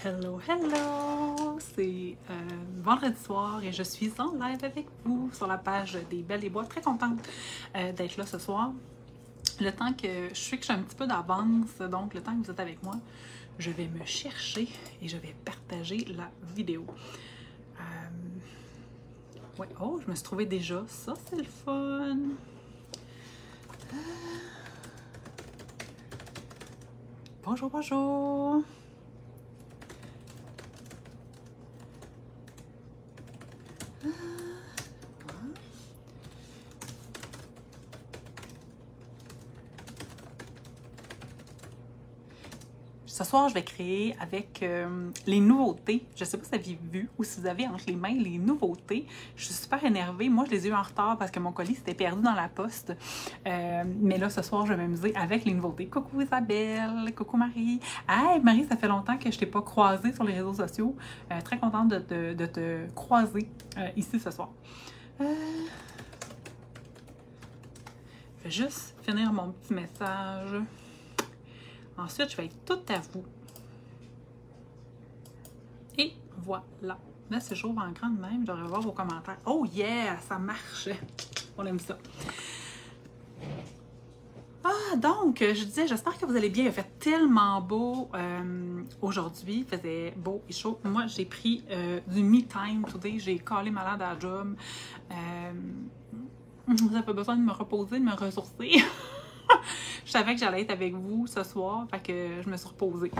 Hello, hello! C'est vendredi soir et je suis en live avec vous sur la page des Belles et Bois. Très contente d'être là ce soir. Le temps que je sais que j'ai un petit peu d'avance, donc le temps que vous êtes avec moi, je vais me chercher et je vais partager la vidéo. Ouais, oh, je me suis trouvée déjà. Ça, c'est le fun! Bonjour, bonjour! Ce soir, je vais créer avec les nouveautés. Je ne sais pas si vous avez vu ou si vous avez entre les mains les nouveautés. Je suis super énervée. Moi, je les ai eu en retard parce que mon colis s'était perdu dans la poste. Mais là, ce soir, je vais m'amuser avec les nouveautés. Coucou Isabelle, coucou Marie. Hey Marie, ça fait longtemps que je ne t'ai pas croisée sur les réseaux sociaux. Très contente de te croiser ici ce soir. Je vais juste finir mon petit message. Ensuite, je vais être toute à vous. Et voilà. Là, c'est chaud en grand de même. Je devrais voir vos commentaires. Oh yeah! Ça marche! On aime ça. Ah, donc, je disais, j'espère que vous allez bien. Il a fait tellement beau aujourd'hui. Il faisait beau et chaud. Moi, j'ai pris du me time today. J'ai collé malade à la job. Vous n'avez pas besoin de me reposer, de me ressourcer. Je savais que j'allais être avec vous ce soir, fait que je me suis reposée.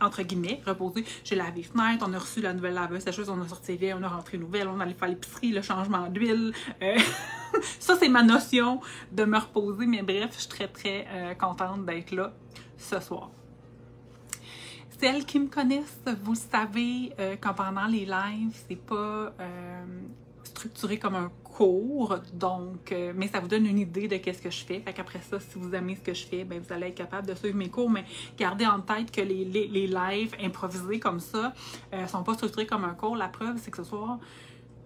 Entre guillemets, reposée. J'ai lavé les fenêtres, on a reçu la nouvelle laveuse sécheuse, on a sorti les vieilles, on a rentré nouvelle, on allait faire l'épicerie, le changement d'huile. Ça, c'est ma notion de me reposer, mais bref, je suis très, très contente d'être là ce soir. Celles qui me connaissent, vous savez qu'en pendant les lives, c'est pas structuré comme un cours, donc, mais ça vous donne une idée de qu'est-ce que je fais. Fait qu'après ça, si vous aimez ce que je fais, bien, vous allez être capable de suivre mes cours, mais gardez en tête que les lives improvisés comme ça sont pas structurés comme un cours. La preuve, c'est que ce soir,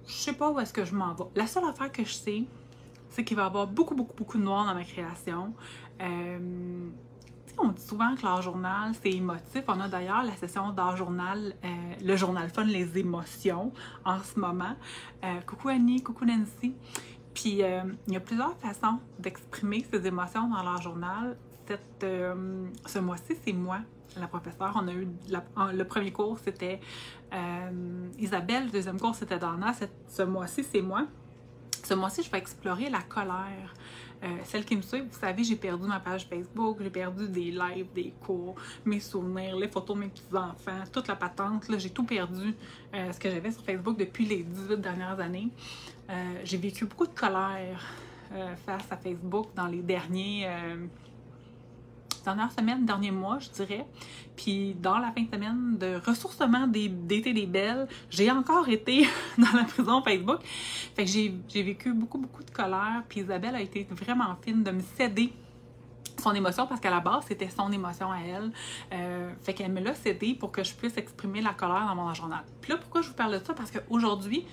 je sais pas où est-ce que je m'en vais. La seule affaire que je sais, c'est qu'il va y avoir beaucoup de noir dans ma création. On dit souvent que l'art journal, c'est émotif. On a d'ailleurs la session d'art journal, le journal fun, les émotions, en ce moment. Coucou Annie, coucou Nancy. Puis, il y a plusieurs façons d'exprimer ces émotions dans l'art journal. Ce mois-ci, c'est moi, la professeure. On a eu le premier cours, c'était Isabelle. Le deuxième cours, c'était Dana. Ce mois-ci, c'est moi. Ce mois-ci, je vais explorer la colère. Celle qui me suit, vous savez, j'ai perdu ma page Facebook, j'ai perdu des lives, des cours, mes souvenirs, les photos de mes petits-enfants, toute la patente. J'ai tout perdu, ce que j'avais sur Facebook depuis les 18 dernières années. J'ai vécu beaucoup de colère face à Facebook dans les dernières semaines, derniers mois, je dirais. Puis dans la fin de semaine de ressourcement d'été des Belles, j'ai encore été dans la prison Facebook. Fait que j'ai vécu beaucoup de colère. Puis Isabelle a été vraiment fine de me céder son émotion parce qu'à la base, c'était son émotion à elle. Fait qu'elle me l'a cédé pour que je puisse exprimer la colère dans mon journal. Puis là, pourquoi je vous parle de ça? Parce qu'aujourd'hui,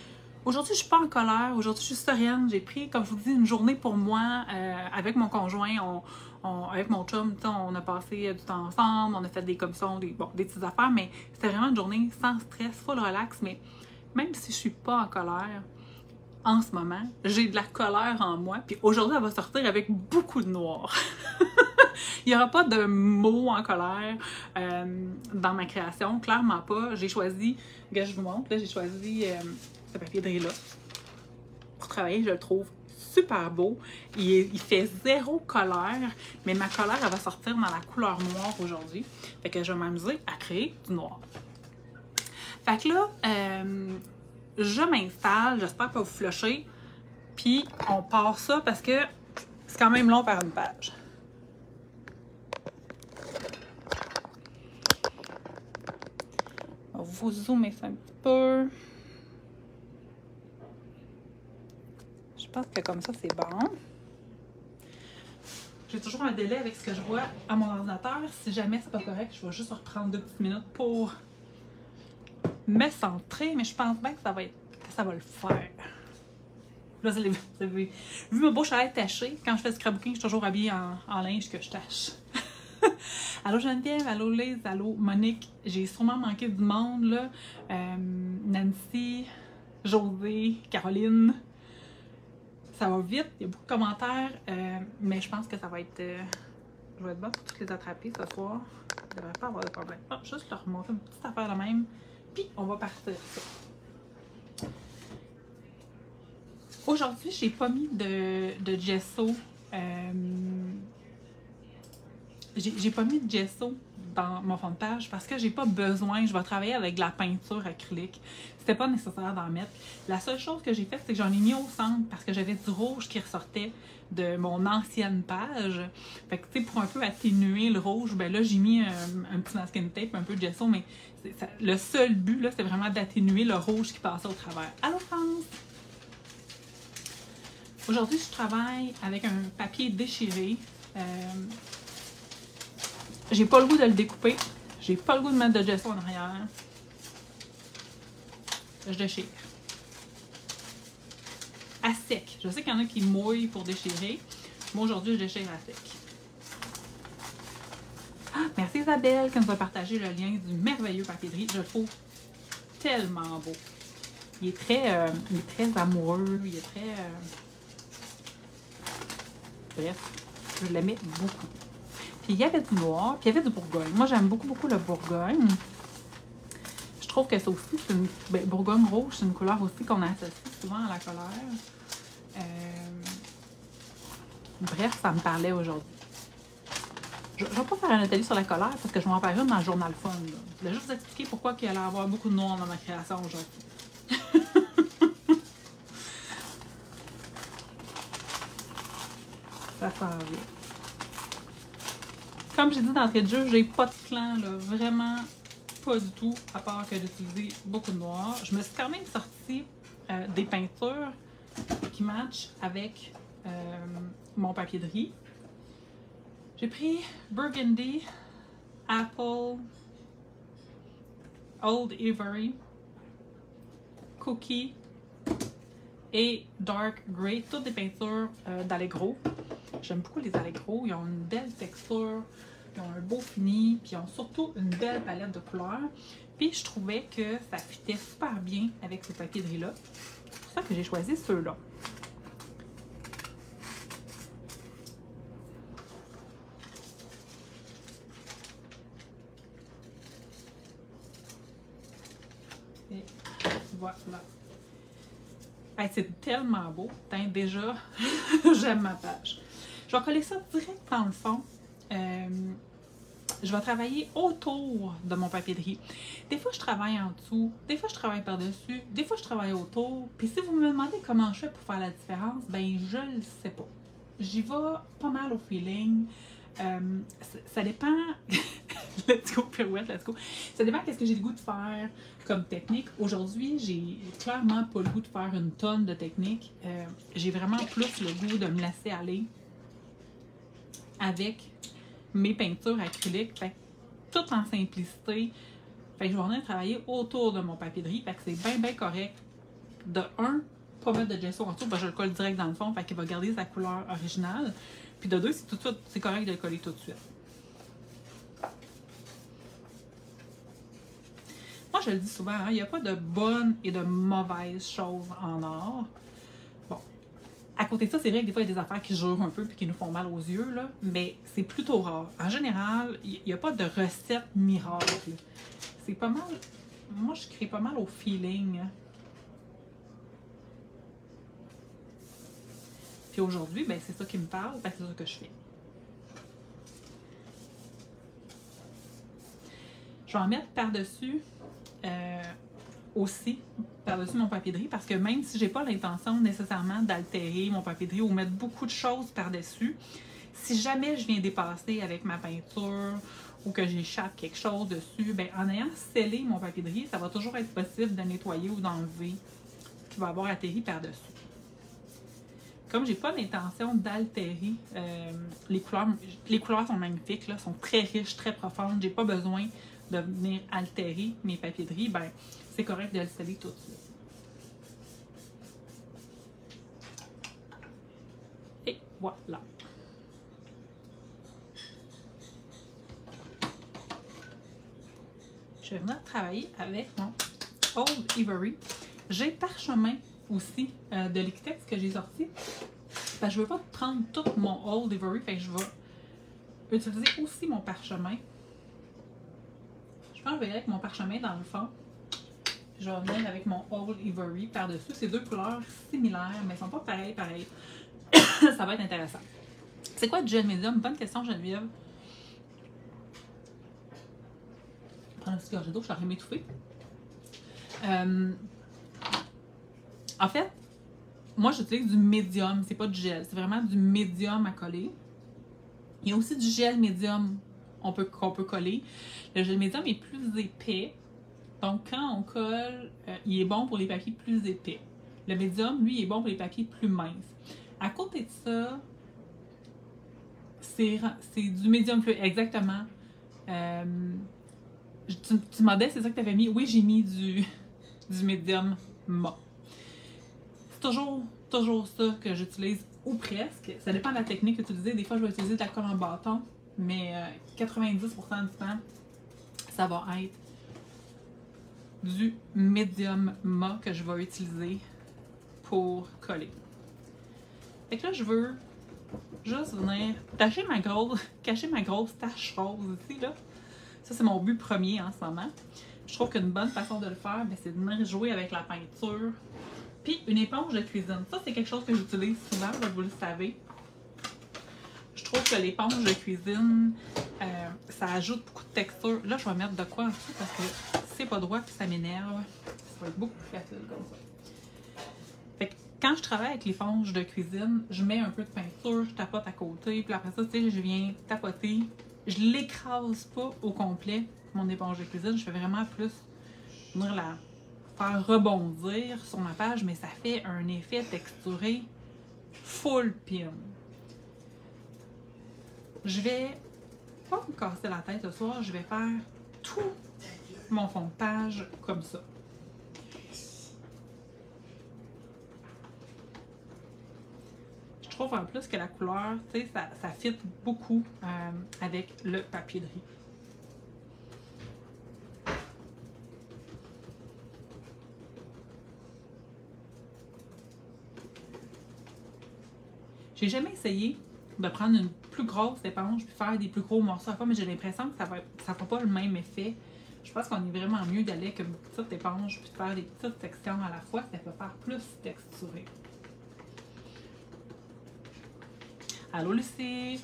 je suis pas en colère. Aujourd'hui, je suis sereine. J'ai pris, comme je vous dis, une journée pour moi avec mon conjoint. Avec mon chum, on a passé du temps ensemble, on a fait des commissions, des petites affaires, mais c'était vraiment une journée sans stress, full relax. Mais même si je suis pas en colère, en ce moment, j'ai de la colère en moi. Puis aujourd'hui, elle va sortir avec beaucoup de noir. Il n'y aura pas de mots en colère dans ma création, clairement pas. J'ai choisi, regarde, je vous montre, là, j'ai choisi ce papier de riz-là pour travailler, je le trouve super beau. Il fait zéro colère, mais ma colère, elle va sortir dans la couleur noire aujourd'hui. Fait que je vais m'amuser à créer du noir. Fait que là, je m'installe, j'espère pas vous flusher, puis on part ça parce que c'est quand même long par une page. On va vous zoomer ça un petit peu. Je pense que comme ça, c'est bon. J'ai toujours un délai avec ce que je vois à mon ordinateur. Si jamais c'est pas correct, je vais juste reprendre 2 petites minutes pour me centrer. Mais je pense bien que ça va le faire. Là, vous avez vu ma beau chalet taché. Quand je fais du scrapbooking, je suis toujours habillée en linge que je tâche. Allô Geneviève, allô Liz, allô Monique. J'ai sûrement manqué du monde, là. Nancy, José, Caroline. Ça va vite, il y a beaucoup de commentaires, mais je pense que ça va être... je vais être bonne pour toutes les attraper ce soir. Il ne devrait pas avoir de problème. Ah, juste leur remonter une petite affaire de même, puis on va partir ça. Aujourd'hui, j'ai pas mis de gesso. J'ai pas mis de gesso dans mon fond de page parce que j'ai pas besoin. Je vais travailler avec de la peinture acrylique. C'était pas nécessaire d'en mettre. La seule chose que j'ai faite, c'est que j'en ai mis au centre parce que j'avais du rouge qui ressortait de mon ancienne page. Fait que, tu sais, pour un peu atténuer le rouge, ben là, j'ai mis un petit masking tape, un peu de gesso, mais le seul but, là, c'est vraiment d'atténuer le rouge qui passait au travers. Allô, France! Aujourd'hui, je travaille avec un papier déchiré. J'ai pas le goût de le découper. J'ai pas le goût de mettre de gesso en arrière. Je déchire. À sec. Je sais qu'il y en a qui mouillent pour déchirer. Moi, aujourd'hui, je déchire à sec. Ah, merci Isabelle qui nous a partagé le lien du merveilleux papier de riz. Je le trouve tellement beau. Il est très amoureux. Il est très... Bref, je l'aimais beaucoup. Puis il y avait du noir, puis il y avait du Bourgogne. Moi, j'aime beaucoup, beaucoup le Bourgogne. Je trouve que ça aussi, c'est une... Ben, Bourgogne rouge, c'est une couleur aussi qu'on associe souvent à la colère. Bref, ça me parlait aujourd'hui. Je ne vais pas faire un atelier sur la colère parce que je vais en faire une dans le journal fun. Là. Je voulais juste vous expliquer pourquoi il allait y avoir beaucoup de noir dans ma création aujourd'hui. Ça s'en vient. Comme j'ai dit d'entrée de jeu, j'ai pas de plan, là, vraiment pas du tout, à part que d'utiliser beaucoup de noir. Je me suis quand même sorti des peintures qui matchent avec mon papier de riz. J'ai pris Burgundy, Apple, Old Ivory, Cookie et Dark Grey. Toutes des peintures d'Allegro. J'aime beaucoup les Allegro. Ils ont une belle texture, ils ont un beau fini, puis ils ont surtout une belle palette de couleurs. Puis je trouvais que ça fitait super bien avec ce papier de riz-là. C'est pour ça que j'ai choisi ceux-là. Et voilà. Hey, c'est tellement beau. Déjà, j'aime ma page. Je vais coller ça direct dans le fond. Je vais travailler autour de mon papier de riz. Des fois, je travaille en dessous. Des fois, je travaille par-dessus. Des fois, je travaille autour. Puis si vous me demandez comment je fais pour faire la différence, ben je le sais pas. J'y vais pas mal au feeling. Ça dépend... let's go, pirouette, let's go. Ça dépend qu'est-ce que j'ai le goût de faire comme technique. Aujourd'hui, j'ai clairement pas le goût de faire une tonne de techniques. J'ai vraiment plus le goût de me laisser aller avec mes peintures acryliques. Fait que, tout en simplicité. Fait que je vais venir travailler autour de mon papier de riz. Fait que c'est bien, bien correct. De un, pas mettre de gesso en dessous. Ben, je le colle direct dans le fond. Fait qu'il va garder sa couleur originale. Puis de deux, c'est correct de le coller tout de suite. Moi, je le dis souvent, il n'y a pas de bonnes et de mauvaises choses en art. Bon, à côté de ça, c'est vrai que des fois, il y a des affaires qui jurent un peu et qui nous font mal aux yeux, là, mais c'est plutôt rare. En général, il n'y a pas de recette miracle. C'est pas mal... Moi, je crée pas mal au feeling. Puis aujourd'hui, ben, c'est ça qui me parle, c'est ça que je fais. Je vais en mettre par-dessus aussi, par-dessus mon papier de riz, parce que même si j'ai pas l'intention nécessairement d'altérer mon papier de riz ou mettre beaucoup de choses par-dessus, si jamais je viens dépasser avec ma peinture ou que j'échappe quelque chose dessus, ben, en ayant scellé mon papier de riz, ça va toujours être possible de nettoyer ou d'enlever ce qui va avoir atterri par-dessus. Comme j'ai pas l'intention d'altérer, les couleurs sont magnifiques, là, sont très riches, très profondes. J'ai pas besoin de venir altérer mes papiers de riz. Ben, c'est correct de le sceller tout de suite. Et voilà. je vais venir travailler avec mon Old Ivory. J'ai Parchemin aussi de Liquitex que j'ai sorti. Parce que je ne veux pas prendre tout mon Old Ivory, fait que je vais utiliser aussi mon parchemin. Je pense que je vais y aller avec mon parchemin dans le fond. Je vais venir avec mon Old Ivory par-dessus. C'est deux couleurs similaires, mais elles ne sont pas pareilles. Ça va être intéressant. C'est quoi du gel médium? Bonne question, Geneviève. Prendre un petit gorgée d'eau, je suis en train de m'étouffer. En fait, moi j'utilise du médium, c'est pas du gel, c'est vraiment du médium à coller. Il y a aussi du gel médium qu'on peut coller. Le gel médium est plus épais, donc quand on colle, il est bon pour les papiers plus épais. Le médium, lui, il est bon pour les papiers plus minces. À côté de ça, c'est du médium fluide, exactement. Tu demandais, c'est ça que tu avais mis? Oui, j'ai mis du médium mat. C'est toujours ça que j'utilise, ou presque. Ça dépend de la technique utilisée. Des fois, je vais utiliser de la colle en bâton, mais 90% du temps, ça va être du médium mat que je vais utiliser pour coller. Fait que là, je veux juste venir cacher ma grosse tache rose ici, là. Ça, c'est mon but premier en ce moment. Je trouve qu'une bonne façon de le faire, c'est de venir jouer avec la peinture. Puis une éponge de cuisine. Ça, c'est quelque chose que j'utilise souvent, là, vous le savez. Je trouve que l'éponge de cuisine, ça ajoute beaucoup de texture. Là, je vais mettre de quoi en dessous parce que c'est pas droit puis ça m'énerve. Ça va être beaucoup plus facile comme ça. Fait que quand je travaille avec l'éponge de cuisine, je mets un peu de peinture, je tapote à côté, puis après ça, tu sais, je viens tapoter. Je l'écrase pas au complet, mon éponge de cuisine. Je fais vraiment plus venir la faire rebondir sur ma page, mais ça fait un effet texturé full pin. Je vais pas me casser la tête ce soir, je vais faire tout mon fond de page comme ça. Je trouve en plus que la couleur, tu sais, ça fit beaucoup avec le papier de riz. J'ai jamais essayé de prendre une plus grosse éponge puis faire des plus gros morceaux à fois, mais j'ai l'impression que ça fera pas le même effet. Je pense qu'on est vraiment mieux d'aller avec une petite éponge puis de faire des petites sections à la fois, ça peut faire plus texturé. Allô Lucie!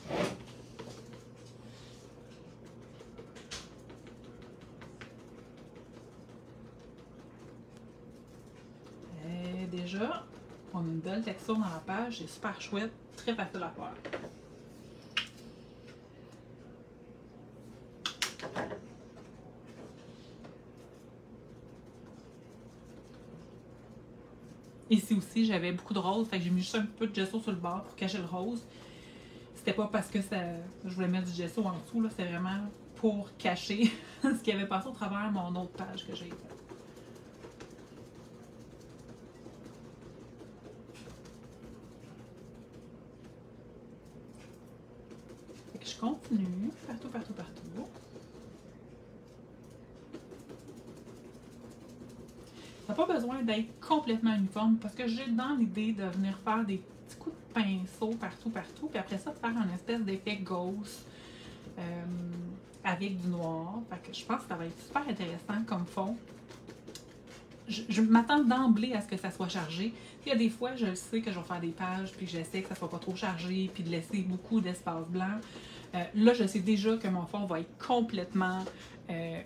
Et déjà, on a une belle texture dans la page, c'est super chouette, très facile à faire. Ici aussi, j'avais beaucoup de rose, fait que j'ai mis juste un peu de gesso sur le bord pour cacher le rose. C'était pas parce que je voulais mettre du gesso en dessous, là, c'est vraiment pour cacher ce qui avait passé au travers mon autre page que j'ai faite. Fait que je continue partout. Ça n'a pas besoin d'être complètement uniforme parce que j'ai dans l'idée de venir faire des petits coups de pinceau partout, puis après ça, de faire un espèce d'effet ghost avec du noir. Fait que je pense que ça va être super intéressant comme fond. Je m'attends d'emblée à ce que ça soit chargé. Il y a des fois, je sais que je vais faire des pages, puis j'essaie que ça soit pas trop chargé, puis de laisser beaucoup d'espace blanc. Là, je sais déjà que mon fond va être complètement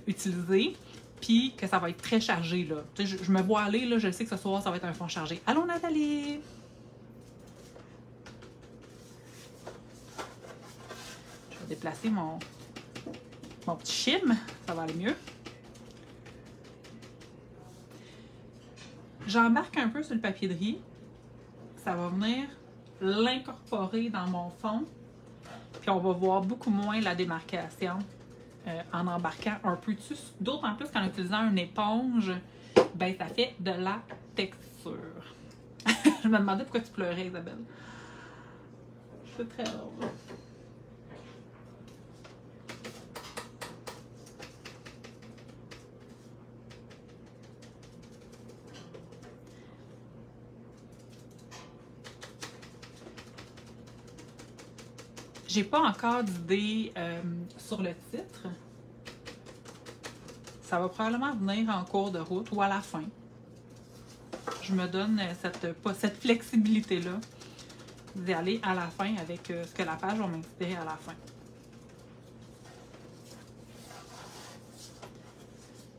utilisé. Puis que ça va être très chargé, là. Tu sais, je me vois aller, là, je sais que ce soir, ça va être un fond chargé. Allô, Nathalie! Je vais déplacer mon petit chim. Ça va aller mieux. J'embarque un peu sur le papier de riz. Ça va venir l'incorporer dans mon fond. Puis on va voir beaucoup moins la démarcation. En embarquant un peu dessus, d'autant plus qu'en utilisant une éponge, ben ça fait de la texture. Je me demandais pourquoi tu pleurais, Isabelle. C'est très drôle. J'ai pas encore d'idée sur le titre. Ça va probablement venir en cours de route ou à la fin. Je me donne cette flexibilité-là d'y aller à la fin avec ce que la page va m'inspirer à la fin.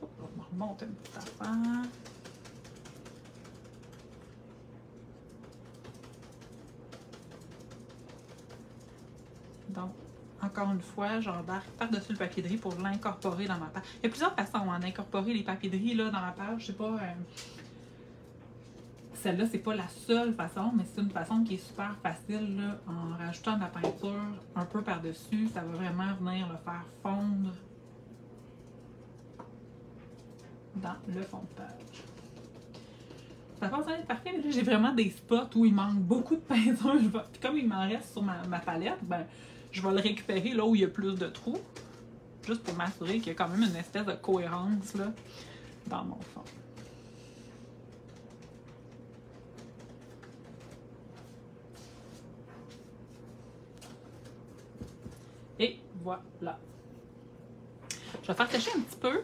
On remonte une petite affaire. Donc, encore une fois, j'embarque par-dessus le papier de riz pour l'incorporer dans ma page. Il y a plusieurs façons d'incorporer les papiers de riz là, dans la page. Je sais pas... Celle-là, c'est pas la seule façon, mais c'est une façon qui est super facile là, en rajoutant de la peinture un peu par-dessus. Ça va vraiment venir le faire fondre dans le fond de page. Ça va pas être parfait, mais là, j'ai vraiment des spots où il manque beaucoup de peinture. Puis comme il m'en reste sur ma palette, ben, je vais le récupérer là où il y a plus de trous. Juste pour m'assurer qu'il y a quand même une espèce de cohérence là, dans mon fond. Et voilà. Je vais faire sécher un petit peu.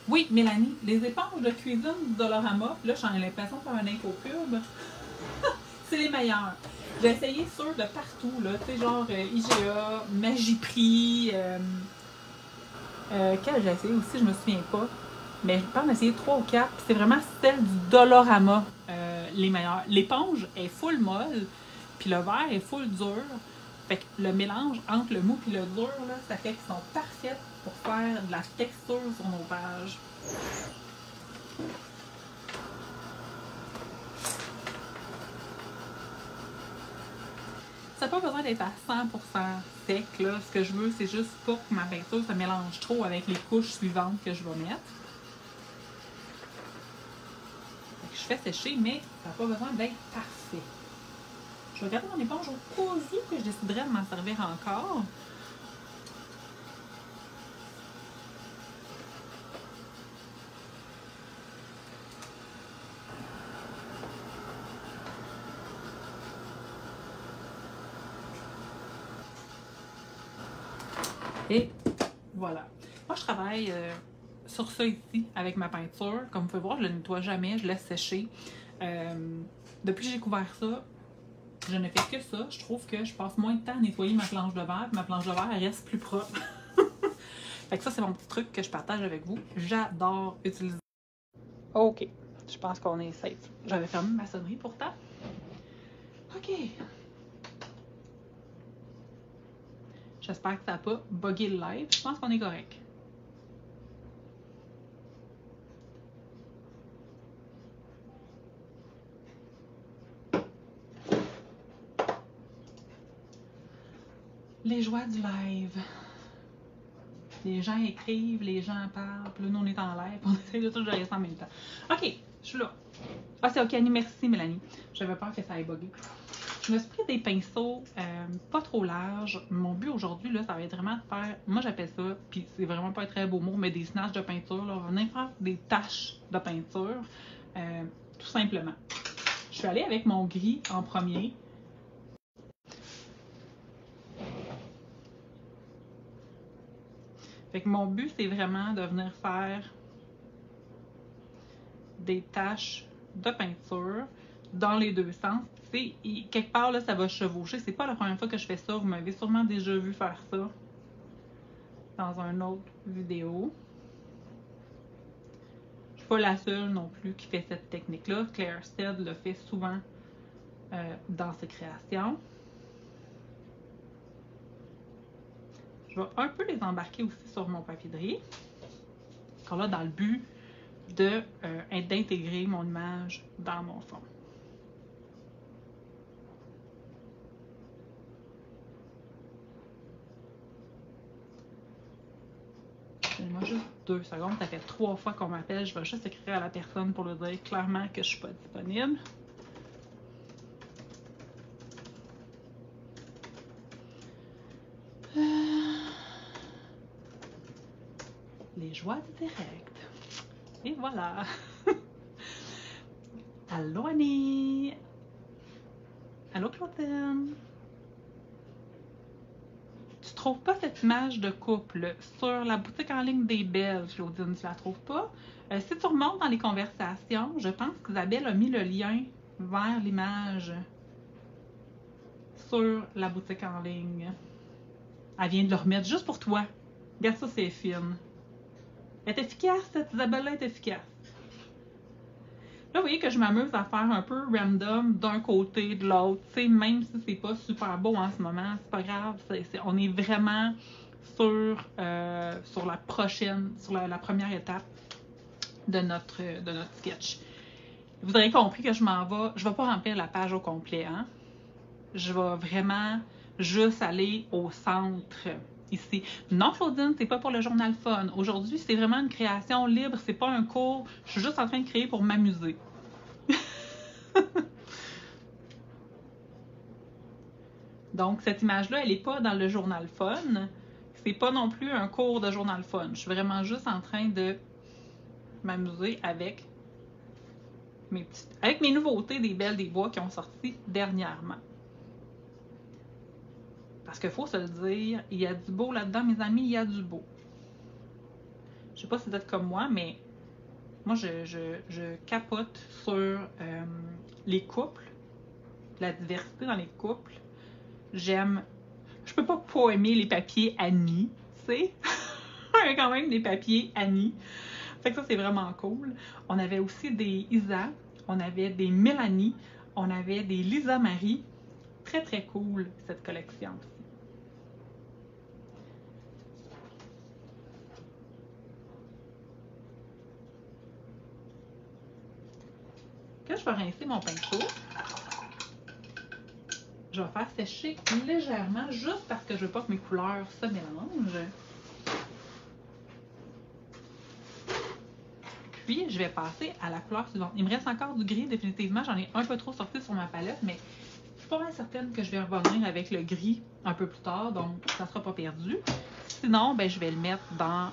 Oui, Mélanie, les éponges de cuisine du Dollarama, là, j'ai l'impression de faire un infopub. C'est les meilleurs. J'ai essayé ceux de partout, là, tu sais, genre IGA, Magiprix, quel j'ai essayé aussi, je me souviens pas. Mais je peux en essayer 3 ou 4. C'est vraiment celle du Dollarama, les meilleurs. L'éponge est full molle, puis le verre est full dur. Fait que le mélange entre le mou et le dur, là, ça fait qu'ils sont parfaits pour faire de la texture sur nos pages. Ça n'a pas besoin d'être à 100% sec, là. Ce que je veux, c'est juste pas que ma peinture se mélange trop avec les couches suivantes que je vais mettre. Je fais sécher, mais ça n'a pas besoin d'être parfait. Je vais regarder mon éponge au cas où que je déciderais de m'en servir encore. Et voilà. Moi, je travaille sur ça ici avec ma peinture. Comme vous pouvez voir, je ne le nettoie jamais, je laisse sécher. Depuis que j'ai découvert ça, je ne fais que ça. Je trouve que je passe moins de temps à nettoyer ma planche de verre. Ma planche de verre, elle reste plus propre. Fait que ça, c'est mon petit truc que je partage avec vous. J'adore utiliser. OK. Je pense qu'on est safe. J'avais fermé ma sonnerie pourtant. OK. J'espère que ça n'a pas bugué le live. Je pense qu'on est correct. Les joies du live. Les gens écrivent, les gens parlent, puis là, nous, on est en live, on essaie de tout gérer ça en même temps. OK, je suis là. Ah, c'est OK, Annie, merci, Mélanie. J'avais peur que ça ait bugué. Je me suis pris des pinceaux pas trop larges. Mon but aujourd'hui, là, ça va être vraiment de faire, moi j'appelle ça, puis c'est vraiment pas un très beau mot, mais des snatchs de peinture. Là, on va venir faire des taches de peinture, tout simplement. Je suis allée avec mon gris en premier. Fait que mon but, c'est vraiment de venir faire des taches de peinture dans les deux sens. Et quelque part, là, ça va chevaucher. C'est pas la première fois que je fais ça. Vous m'avez sûrement déjà vu faire ça dans une autre vidéo. Je suis pas la seule non plus qui fait cette technique-là. Claire Stead le fait souvent dans ses créations. Je vais un peu les embarquer aussi sur mon papier de riz. Encore là, dans le but d'intégrer mon image dans mon fond. Donnez-moi juste 2 secondes. Ça fait 3 fois qu'on m'appelle. Je vais juste écrire à la personne pour lui dire clairement que je suis pas disponible. Les joies du direct. Et voilà. Allô Annie! Allô, Claudine? Tu trouves pas cette image de couple sur la boutique en ligne des Belles, Claudine? Tu la trouves pas? Si tu remontes dans les conversations, je pense qu'Isabelle a mis le lien vers l'image sur la boutique en ligne. Elle vient de le remettre juste pour toi. Regarde ça, c'est fine. Elle est efficace, cette Isabelle-là est efficace. Là, vous voyez que je m'amuse à faire un peu random d'un côté, de l'autre. Tu sais, même si c'est pas super beau en ce moment, c'est pas grave. On est vraiment sur la prochaine, sur la première étape de notre sketch. Vous aurez compris que je vais pas remplir la page au complet, hein. Je vais vraiment juste aller au centre ici. Non, Claudine, c'est pas pour le journal fun. Aujourd'hui, c'est vraiment une création libre, c'est pas un cours. Je suis juste en train de créer pour m'amuser. Donc, cette image-là, elle n'est pas dans le journal fun. C'est pas non plus un cours de journal fun. Je suis vraiment juste en train de m'amuser avec mes nouveautés des Belles des Bois qui ont sorti dernièrement. Parce qu'il faut se le dire, il y a du beau là-dedans, mes amis, il y a du beau. Je sais pas si vous êtes comme moi, mais moi, je capote sur les couples, la diversité dans les couples. J'aime... Je peux pas aimer les papiers Annie, tu sais. Il y a quand même des papiers Annie. Fait que ça, c'est vraiment cool. On avait aussi des Isa, on avait des Mélanie, on avait des Lisa Marie. Très, très cool, cette collection aussi. Là, je vais rincer mon pinceau. Je vais faire sécher légèrement, juste parce que je veux pas que mes couleurs se mélangent. Puis, je vais passer à la couleur suivante. Il me reste encore du gris, définitivement. J'en ai un peu trop sorti sur ma palette, mais je suis pas mal certaine que je vais revenir avec le gris un peu plus tard, donc ça ne sera pas perdu. Sinon, ben, je vais le mettre dans...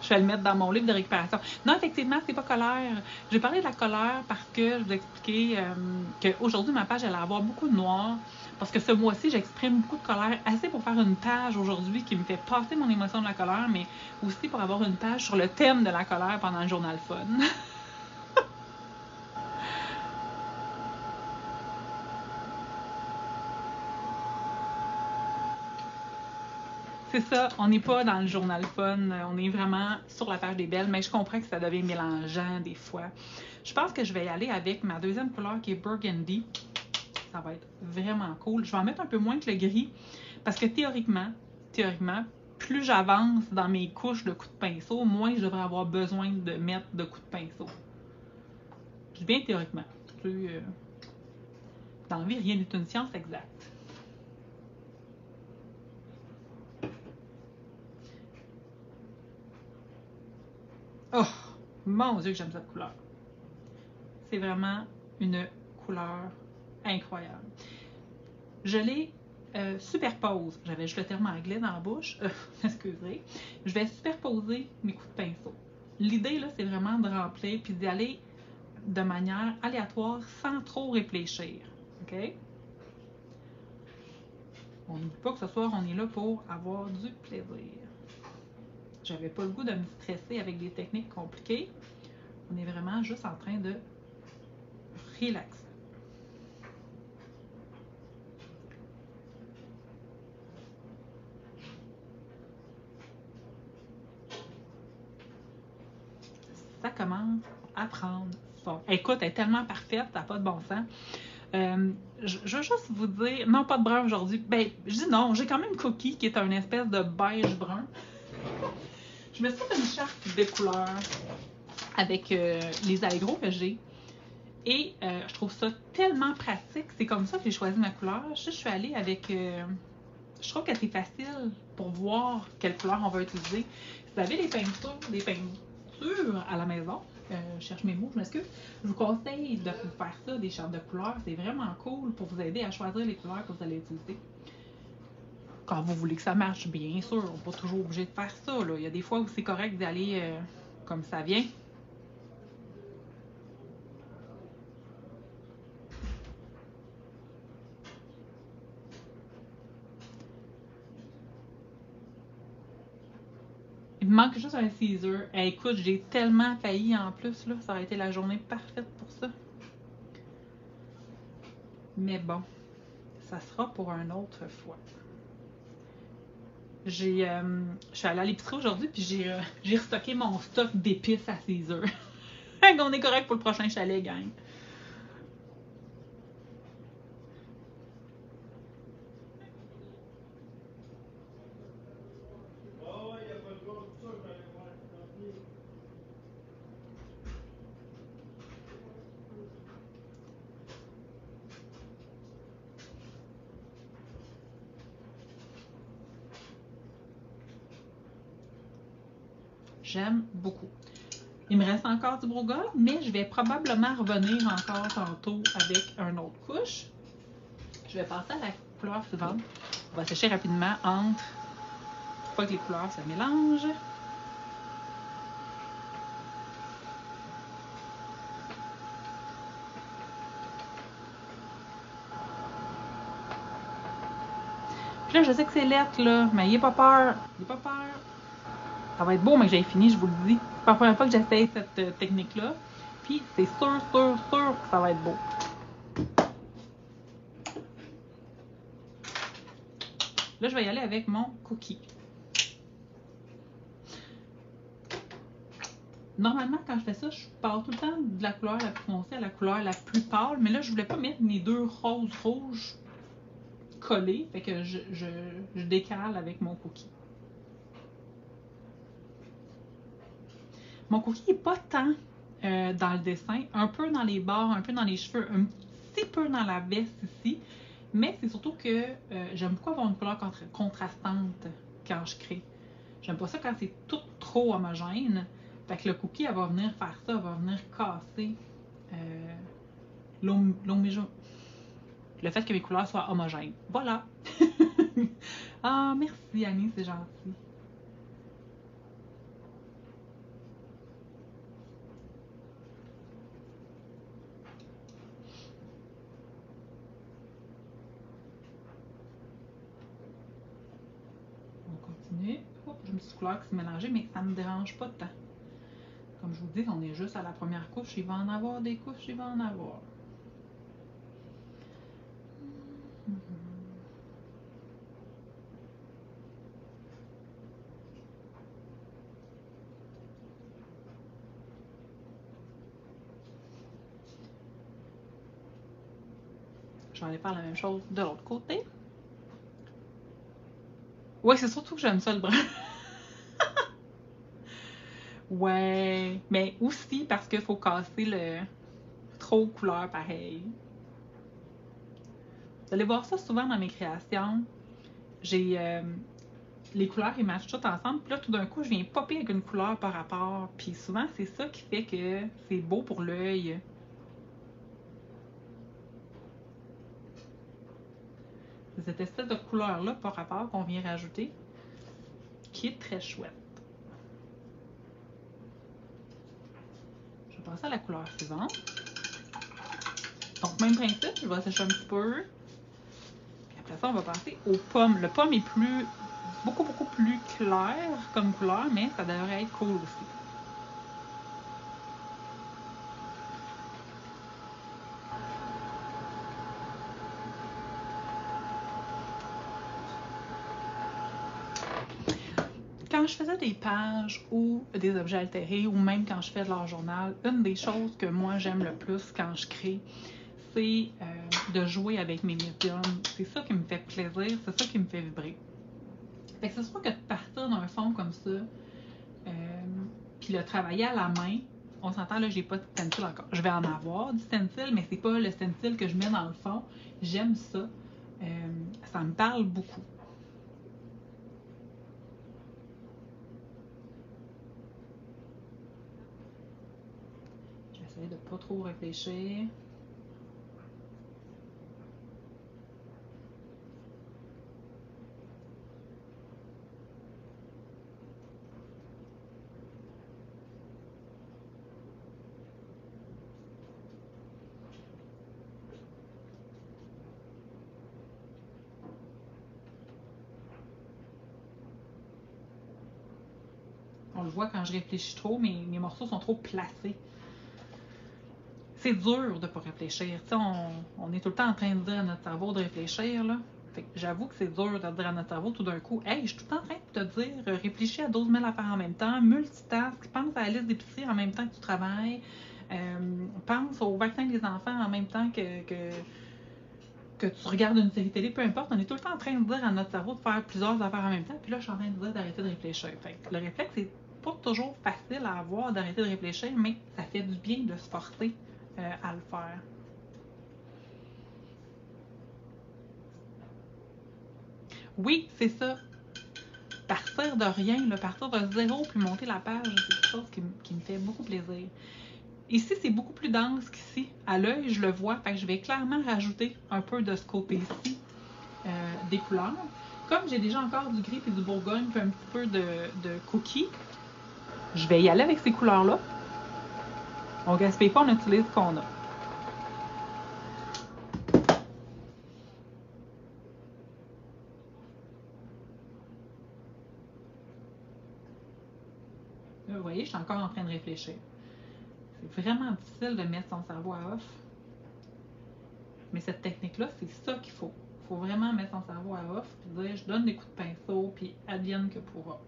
je vais le mettre dans mon livre de récupération. Non, effectivement, c'est pas colère. J'ai parlé de la colère parce que je vous ai expliqué qu'aujourd'hui, ma page, elle va avoir beaucoup de noir. Parce que ce mois-ci, j'exprime beaucoup de colère, assez pour faire une page aujourd'hui qui me fait passer mon émotion de la colère, mais aussi pour avoir une page sur le thème de la colère pendant le journal fun. C'est ça, on n'est pas dans le journal fun, on est vraiment sur la page des Belles, mais je comprends que ça devient mélangeant des fois. Je pense que je vais y aller avec ma deuxième couleur qui est Burgundy. Ça va être vraiment cool. Je vais en mettre un peu moins que le gris, parce que théoriquement, plus j'avance dans mes couches de coups de pinceau, moins je devrais avoir besoin de mettre de coups de pinceau. Je dis bien théoriquement. Dans la vie, rien n'est une science exacte. Oh, mon Dieu que j'aime cette couleur. C'est vraiment une couleur incroyable. Je l'ai superpose. J'avais juste le terme anglais dans la bouche. Excusez. Je vais superposer mes coups de pinceau. L'idée, là, c'est vraiment de remplir puis d'y aller de manière aléatoire sans trop réfléchir. OK? On n'oublie pas que ce soir, on est là pour avoir du plaisir. J'avais pas le goût de me stresser avec des techniques compliquées. On est vraiment juste en train de relaxer. Ça commence à prendre forme. Écoute, elle est tellement parfaite, ça n'a pas de bon sens. Je veux juste vous dire, non, pas de brun aujourd'hui. Ben, je dis non, j'ai quand même Cookie qui est un espèce de beige brun. Je me suis fait une charte de couleurs avec les allegros que j'ai. Et je trouve ça tellement pratique. C'est comme ça que j'ai choisi ma couleur. Je suis allée avec... je trouve que c'est facile pour voir quelle couleur on va utiliser. Si vous avez des peintures à la maison, je cherche mes mots, je m'excuse, je vous conseille de faire ça, des chartes de couleurs. C'est vraiment cool pour vous aider à choisir les couleurs que vous allez utiliser. Quand vous voulez que ça marche, bien sûr, on n'est pas toujours obligé de faire ça. Là. Il y a des fois où c'est correct d'aller comme ça vient. me manque juste un Caesar. Écoute, j'ai tellement failli en plus, là. Ça aurait été la journée parfaite pour ça. Mais bon, ça sera pour une autre fois. Je suis allée à l'épicerie aujourd'hui, puis j'ai restocké mon stock d'épices à Caesar. On est correct pour le prochain chalet, gang. J'aime beaucoup. Il me reste encore du brogol, mais je vais probablement revenir encore tantôt avec une autre couche. Je vais passer à la couleur suivante. On va sécher rapidement entre pour pas que les couleurs se mélangent. Puis là, je sais que c'est lettre, là, mais n'ayez pas peur. N'ayez pas peur. Ça va être beau, mais que j'ai fini, je vous le dis. C'est pas la première fois que j'essaye cette technique-là. Puis c'est sûr que ça va être beau. Là, je vais y aller avec mon cookie. Normalement, quand je fais ça, je pars tout le temps de la couleur la plus foncée à la couleur la plus pâle. Mais là, je voulais pas mettre mes deux roses rouges collés. Fait que je décale avec mon cookie. Mon cookie n'est pas tant dans le dessin. Un peu dans les bords, un peu dans les cheveux, un petit peu dans la veste ici. Mais c'est surtout que j'aime beaucoup avoir une couleur contrastante quand je crée. J'aime pas ça quand c'est tout trop homogène. Fait que le cookie, elle va venir faire ça, elle va venir casser le fait que mes couleurs soient homogènes. Voilà! Ah, merci Annie, c'est gentil. On continue. Oh, j'ai une petite couleur qui s'est mélangée, mais ça ne me dérange pas tant. Comme je vous dis, on est juste à la première couche. Il va en avoir des couches, il va en avoir. Je vais aller faire la même chose de l'autre côté. Ouais, c'est surtout que j'aime ça le brun. Ouais, mais aussi parce qu'il faut casser le trop couleur pareil. Vous allez voir ça souvent dans mes créations. J'ai les couleurs, ils matchent toutes ensemble. Puis là, tout d'un coup, je viens popper avec une couleur par rapport. Puis souvent, c'est ça qui fait que c'est beau pour l'œil. C'est cette espèce de couleur-là par rapport qu'on vient rajouter, qui est très chouette. Je vais passer à la couleur suivante. Donc, même principe, je vais sécher un petit peu. Puis après ça, on va passer aux pommes. Le pomme est beaucoup plus clair comme couleur, mais ça devrait être cool aussi. Quand je faisais des pages ou des objets altérés, ou même quand je fais de leur journal, une des choses que moi j'aime le plus quand je crée, c'est de jouer avec mes médiums. C'est ça qui me fait plaisir, c'est ça qui me fait vibrer. Fait que c'est sûr que de partir d'un fond comme ça, puis le travailler à la main, on s'entend là, j'ai pas de stencil encore. Je vais en avoir du stencil, mais c'est pas le stencil que je mets dans le fond. J'aime ça. Ça me parle beaucoup. J'essaie de pas trop réfléchir. On le voit quand je réfléchis trop, mes morceaux sont trop placés. C'est dur de ne pas réfléchir. On est tout le temps en train de dire à notre cerveau de réfléchir, là. Fait que j'avoue que c'est dur de dire à notre cerveau tout d'un coup, hey, je suis tout le temps en train de te dire, réfléchis à 12 000 affaires en même temps, multitask, pense à la liste d'épicerie en même temps que tu travailles, pense au vaccin des enfants en même temps que tu regardes une série télé, peu importe. On est tout le temps en train de dire à notre cerveau de faire plusieurs affaires en même temps, puis là, je suis en train de dire d'arrêter de réfléchir. Fait que le réflexe, c'est pas toujours facile à avoir d'arrêter de réfléchir, mais ça fait du bien de se forcer à le faire. Oui, c'est ça. Partir de rien, là, partir de zéro puis monter la page, c'est quelque chose qui me fait beaucoup plaisir. Ici, c'est beaucoup plus dense qu'ici. À l'œil, je le vois, fait que je vais clairement rajouter un peu de ce côté-ci des couleurs. Comme j'ai déjà encore du gris et du bourgogne puis un petit peu de cookie, je vais y aller avec ces couleurs-là. On gaspille pas, on utilise ce qu'on a. Vous voyez, je suis encore en train de réfléchir. C'est vraiment difficile de mettre son cerveau à off. Mais cette technique-là, c'est ça qu'il faut. Il faut vraiment mettre son cerveau à off et dire je donne des coups de pinceau puis advienne que pourra.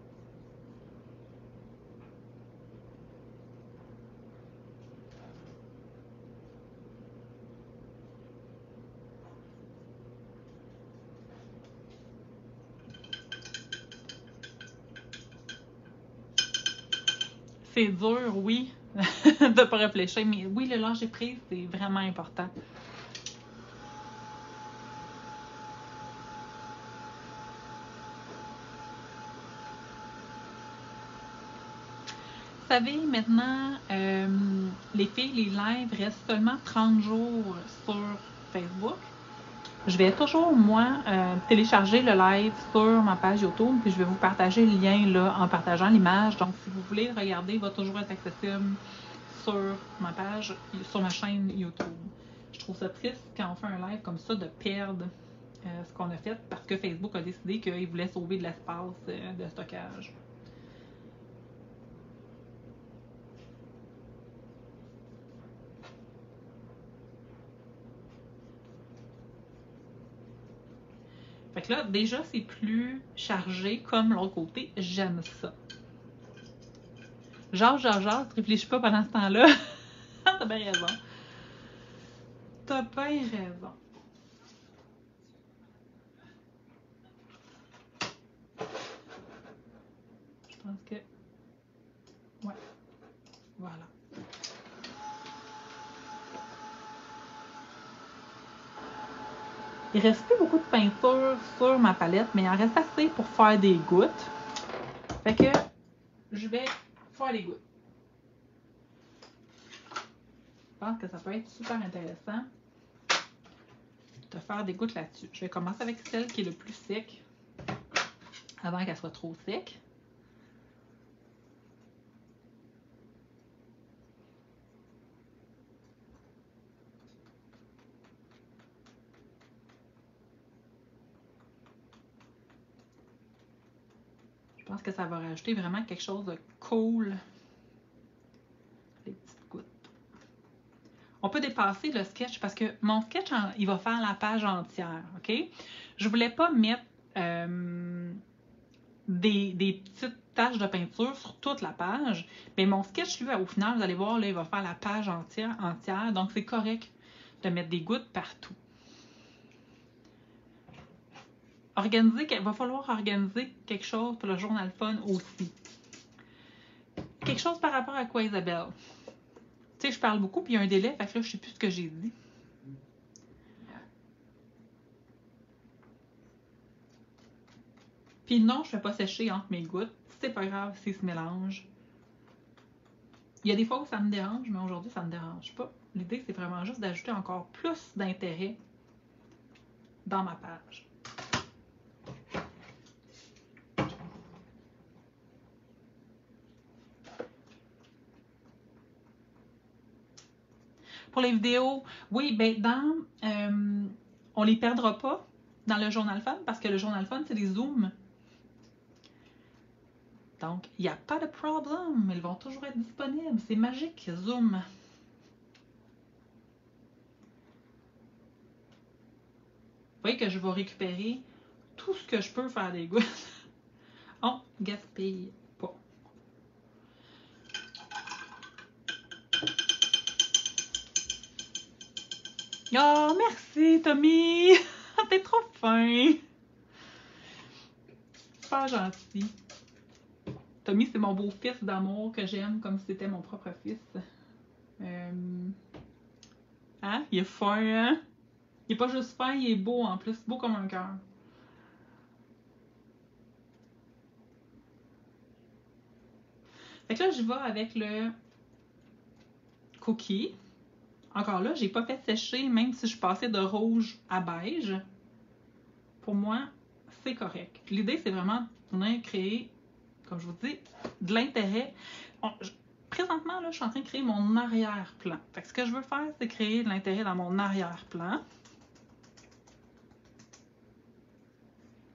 C'est dur, oui, de ne pas réfléchir, mais oui, le lâcher prise, c'est vraiment important. Vous savez, maintenant, les filles, les lives restent seulement 30 jours sur Facebook. Je vais toujours, moi, télécharger le live sur ma page YouTube, puis je vais vous partager le lien là, en partageant l'image. Donc, si vous voulez le regarder, il va toujours être accessible sur ma page, sur ma chaîne YouTube. Je trouve ça triste quand on fait un live comme ça de perdre ce qu'on a fait parce que Facebook a décidé qu'il voulait sauver de l'espace de stockage. Fait que là, déjà, c'est plus chargé comme l'autre côté. J'aime ça. Genre, réfléchis pas pendant ce temps-là. T'as bien raison. T'as bien raison. Je pense que... Ouais. Voilà. Il reste plus beaucoup de peinture sur ma palette, mais il en reste assez pour faire des gouttes. Fait que je vais faire les gouttes. Je pense que ça peut être super intéressant de faire des gouttes là-dessus. Je vais commencer avec celle qui est le plus sec avant qu'elle soit trop sec. Je pense que ça va rajouter vraiment quelque chose de cool. Les petites gouttes. On peut dépasser le sketch parce que mon sketch, il va faire la page entière, OK? Je voulais pas mettre des petites taches de peinture sur toute la page, mais mon sketch, lui, au final, vous allez voir, là, il va faire la page entière, donc c'est correct de mettre des gouttes partout. Il va falloir organiser quelque chose pour le journal fun aussi. Quelque chose par rapport à quoi, Isabelle? Tu sais, je parle beaucoup, puis il y a un délai, fait que là, je sais plus ce que j'ai dit. Puis non, je ne fais pas sécher entre mes gouttes. C'est pas grave s'ils se mélangent. Il y a des fois où ça me dérange, mais aujourd'hui, ça ne me dérange pas. L'idée, c'est vraiment juste d'ajouter encore plus d'intérêt dans ma page. Pour les vidéos, oui, ben on les perdra pas dans le journal fun parce que le journal fun, c'est des zooms. Donc, il n'y a pas de problème. Ils vont toujours être disponibles. C'est magique, Zoom. Vous voyez que je vais récupérer tout ce que je peux faire des gouttes. On gaspille pas. Oh, merci, Tommy! T'es trop fin! Super gentil. Tommy, c'est mon beau-fils d'amour que j'aime comme si c'était mon propre fils. Hein? Il est fin, hein? Il est pas juste fin, il est beau en plus. Beau comme un cœur. Fait que là, je vais avec le cookie. Encore là, j'ai pas fait sécher, même si je passais de rouge à beige. Pour moi, c'est correct. L'idée, c'est vraiment de venir créer, comme je vous dis, de l'intérêt. Présentement, là, je suis en train de créer mon arrière-plan. Fait que ce que je veux faire, c'est créer de l'intérêt dans mon arrière-plan.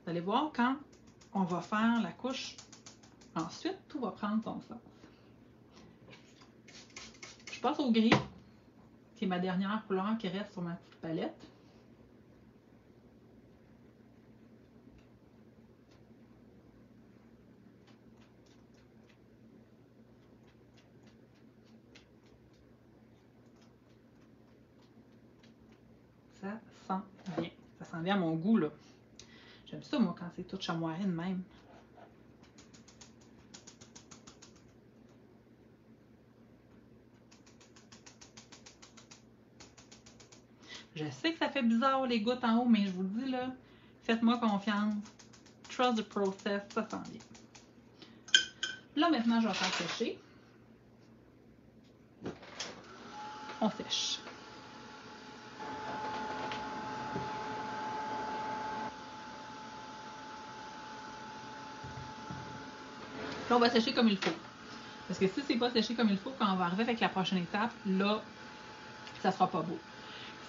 Vous allez voir, quand on va faire la couche, ensuite, tout va prendre son sens. Je passe au gris, qui est ma dernière couleur qui reste sur ma petite palette. Ça sent bien. Ça sent bien à mon goût, là. J'aime ça, moi, quand c'est tout chamoiré de même. Je sais que ça fait bizarre, les gouttes en haut, mais je vous le dis, là, faites-moi confiance. Trust the process, ça sent bien. Là, maintenant, je vais faire sécher. On sèche. Là, on va sécher comme il faut. Parce que si c'est pas séché comme il faut, quand on va arriver avec la prochaine étape, là, ça sera pas beau.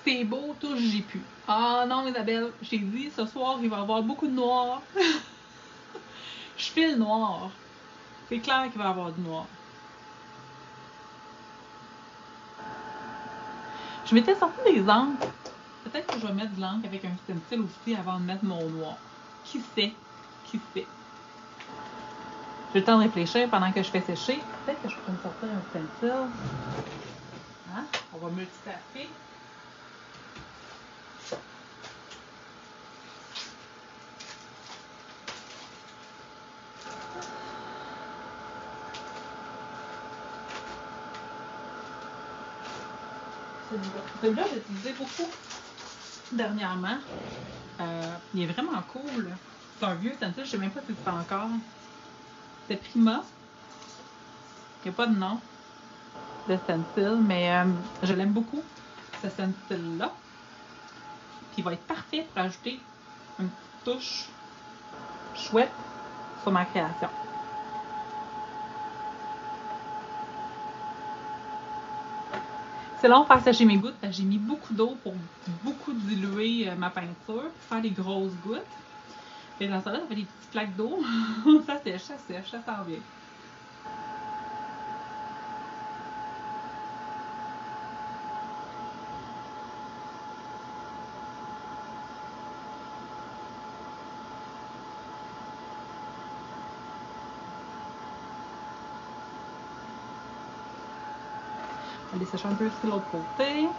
C'est beau, touche, j'ai pu. Ah non, Isabelle, j'ai dit, ce soir, il va y avoir beaucoup de noir. Je file noir. C'est clair qu'il va y avoir du noir. Je m'étais sorti des encres. Peut-être que je vais mettre de l'encre avec un stencil aussi avant de mettre mon noir. Qui sait? Qui sait? J'ai le temps de réfléchir pendant que je fais sécher. Peut-être que je pourrais me sortir un stencil. Hein? On va multitasker. Celui-là, j'ai utilisé beaucoup dernièrement. Il est vraiment cool. C'est un vieux stencil, je ne sais même pas si c'est encore. C'est Prima. Il n'y a pas de nom de stencil, mais je l'aime beaucoup, ce stencil-là. Puis il va être parfait pour ajouter une petite touche chouette sur ma création. C'est long de faire sécher mes gouttes, j'ai mis beaucoup d'eau pour beaucoup diluer ma peinture, pour faire des grosses gouttes. Et dans ça, là, ça fait des petites flaques d'eau. Ça sèche, ça sèche, ça sent bien. On va aller sécher un peu aussi de l'autre côté.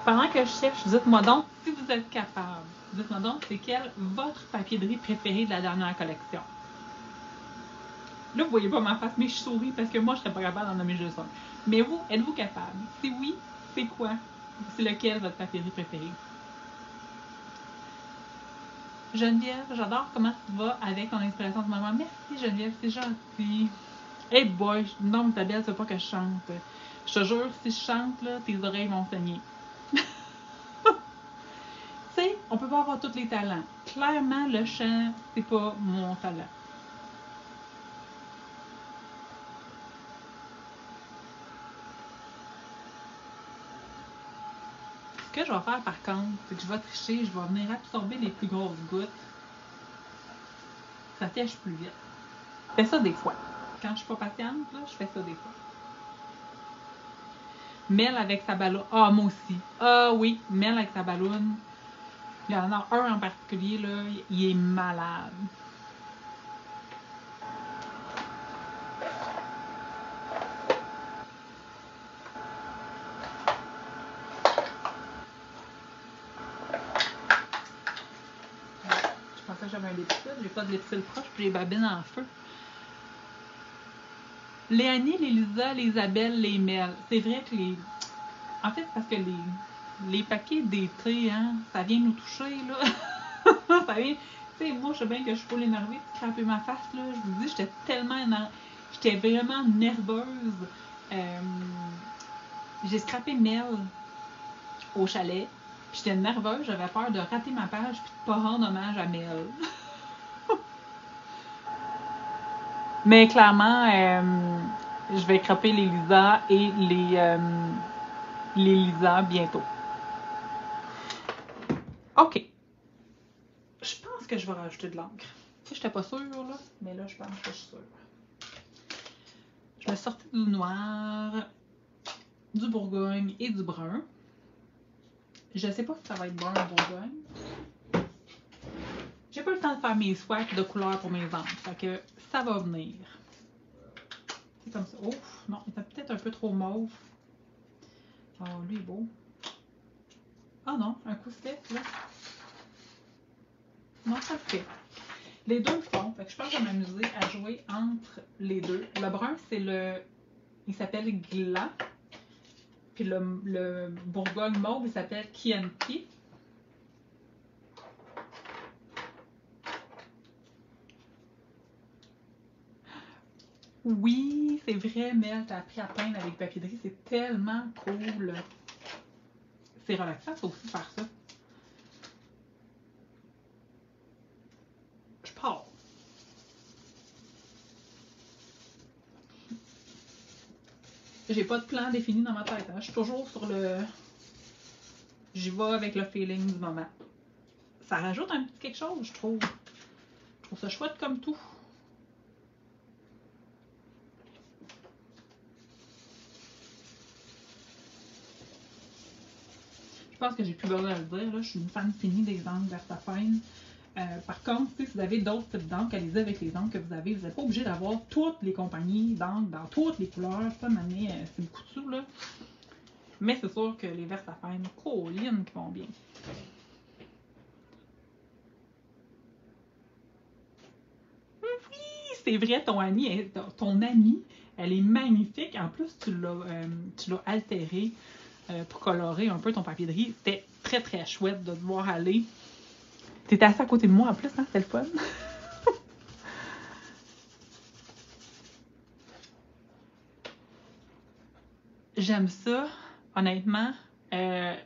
Pendant que je cherche, dites-moi donc si vous êtes capable. Dites-moi donc c'est quel votre papier de riz préféré de la dernière collection. Là, vous voyez pas ma face, mais je souris parce que moi, je serais pas capable d'en nommer juste un. Mais vous, êtes-vous capable? Si oui, c'est quoi? C'est lequel votre papier de riz préféré? Geneviève, j'adore comment tu vas avec ton inspiration de moment. Merci Geneviève, c'est gentil. Hey boy, non, ta belle, tu veux pas que je chante. Je te jure, si je chante, là, tes oreilles vont saigner. Tu sais, on peut pas avoir tous les talents. Clairement, le chant, c'est pas mon talent. que je vais faire par contre, c'est que je vais tricher, je vais venir absorber les plus grosses gouttes. Ça sèche plus vite. Je fais ça des fois. Quand je suis pas patiente, là, je fais ça des fois. Mel avec sa ballonne. Ah, moi aussi. Ah oui, Mel avec sa ballonne. Il y en a un en particulier, là, il est malade. Je pensais que j'avais un lipsil. J'ai pas de lipsil proche, puis j'ai babine en feu. Léanie, les Lisa, les Isabelle, les Mel. C'est vrai que les. En fait, parce que les paquets d'été, hein, ça vient nous toucher, là. Ça vient. Tu sais, moi, je sais bien que je suis pas énervée de craper ma face, là. Je vous dis, j'étais tellement énervée. J'étais vraiment nerveuse. J'ai scrappé Mel au chalet. J'étais nerveuse, j'avais peur de rater ma page puis de pas rendre hommage à Mel. Mais clairement, je vais scraper les Lisa et les Lisa bientôt. OK. Je pense que je vais rajouter de l'encre. Tu sais, j'étais pas sûre, là, mais là, je pense que je suis sûre. Je vais sortir du noir, du Bourgogne et du brun. Je sais pas si ça va être brun ou Bourgogne. J'ai pas le temps de faire mes swatchs de couleurs pour mes encres. Fait que ça va venir. C'est comme ça. Ouf, non, il était peut-être un peu trop mauve. Oh, lui est beau. Ah non, un coup sec, là. Non, ça le fait. Les deux le font. Fait que je pense que je vais m'amuser à jouer entre les deux. Le brun, c'est le... Il s'appelle Gla. Puis le Bourgogne mauve, il s'appelle Chianti. Oui, c'est vrai, Mel, t'as appris à peindre avec papier de riz. C'est tellement cool. C'est relaxant, ça aussi, faire ça. Je pars. J'ai pas de plan défini dans ma tête. Hein. Je suis toujours sur le... J'y vais avec le feeling du moment. Ça rajoute un petit quelque chose, je trouve. Je trouve ça chouette comme tout. Je pense que j'ai plus besoin de le dire. Là. Je suis une fan finie des encres Versafine. Par contre, si vous avez d'autres types d'encres, allez-y avec les encres que vous avez. Vous n'êtes pas obligé d'avoir toutes les compagnies d'encre dans toutes les couleurs. Ça, m'amener, c'est beaucoup de sous, là. Mais c'est sûr que les Versafine, colline qui vont bien. Oui, c'est vrai, ton amie, elle est magnifique. En plus, tu l'as altérée pour colorer un peu ton papier de riz. C'était très, très chouette de te voir aller. T'étais assis à côté de moi en plus, hein? C'était le fun. J'aime ça, honnêtement. Hein,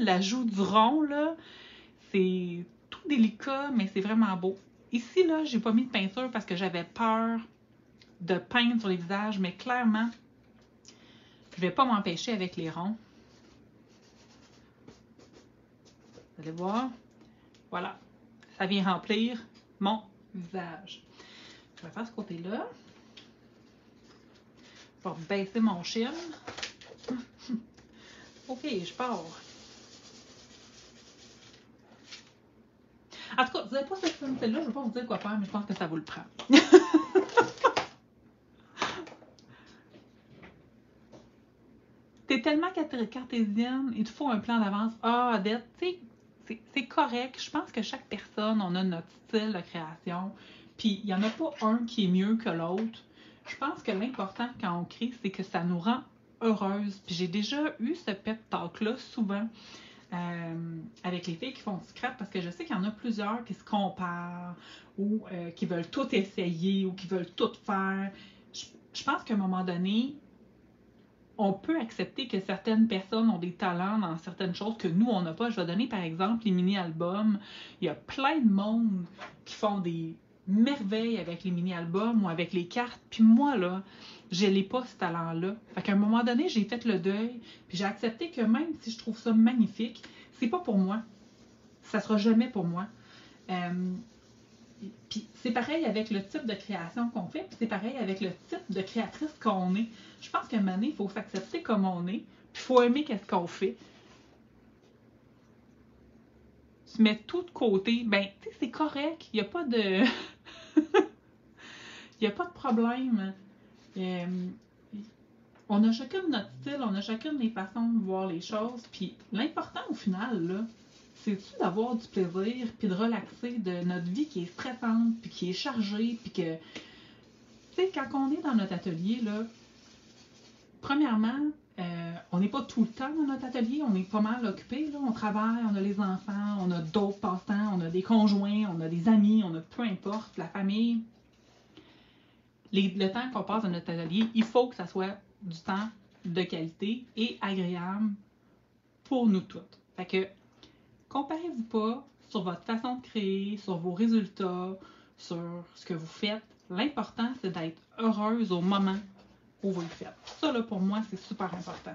l'ajout du rond, là, c'est tout délicat, mais c'est vraiment beau. Ici, là, j'ai pas mis de peinture parce que j'avais peur de peindre sur les visages, mais clairement, je vais pas m'empêcher avec les ronds. Vous allez voir. Voilà. Ça vient remplir mon visage. Je vais faire ce côté-là. Je vais baisser mon chin. OK, je pars. En tout cas, vous n'avez pas cette celle-là, je ne vais pas vous dire quoi faire, mais je pense que ça vous le prend. T'es tellement cartésienne, il te faut un plan d'avance. Ah, Odette, tu sais, c'est correct. Je pense que chaque personne, on a notre style de création. Puis, il n'y en a pas un qui est mieux que l'autre. Je pense que l'important quand on crée, c'est que ça nous rend heureuse. Puis, j'ai déjà eu ce pep talk-là souvent avec les filles qui font du scrap parce que je sais qu'il y en a plusieurs qui se comparent ou qui veulent tout essayer ou qui veulent tout faire. Je pense qu'à un moment donné, on peut accepter que certaines personnes ont des talents dans certaines choses que nous, on n'a pas. Je vais donner par exemple les mini-albums. Il y a plein de monde qui font des merveilles avec les mini-albums ou avec les cartes. Puis moi, là, je n'ai pas ce talent-là. Fait qu'à un moment donné, j'ai fait le deuil, puis j'ai accepté que même si je trouve ça magnifique, c'est pas pour moi. Ça sera jamais pour moi. Puis c'est pareil avec le type de création qu'on fait, puis c'est pareil avec le type de créatrice qu'on est. Je pense qu'à un moment donné, il faut s'accepter comme on est, puis il faut aimer qu'est-ce qu'on fait. Tu mets tout de côté, ben, tu sais, c'est correct, il n'y a pas de... Il n'y a pas de problème. On a chacun notre style, on a chacun des façons de voir les choses, puis l'important au final, là, c'est-tu d'avoir du plaisir, puis de relaxer de notre vie qui est stressante, puis qui est chargée, puis que, tu sais, quand on est dans notre atelier, là, premièrement, on n'est pas tout le temps dans notre atelier, on est pas mal occupé, là, on travaille, on a les enfants, on a d'autres passe-temps, on a des conjoints, on a des amis, on a peu importe, la famille. Le temps qu'on passe dans notre atelier, il faut que ça soit du temps de qualité et agréable pour nous toutes. Fait que, comparez-vous pas sur votre façon de créer, sur vos résultats, sur ce que vous faites. L'important, c'est d'être heureuse au moment où vous le faites. Ça, là, pour moi, c'est super important.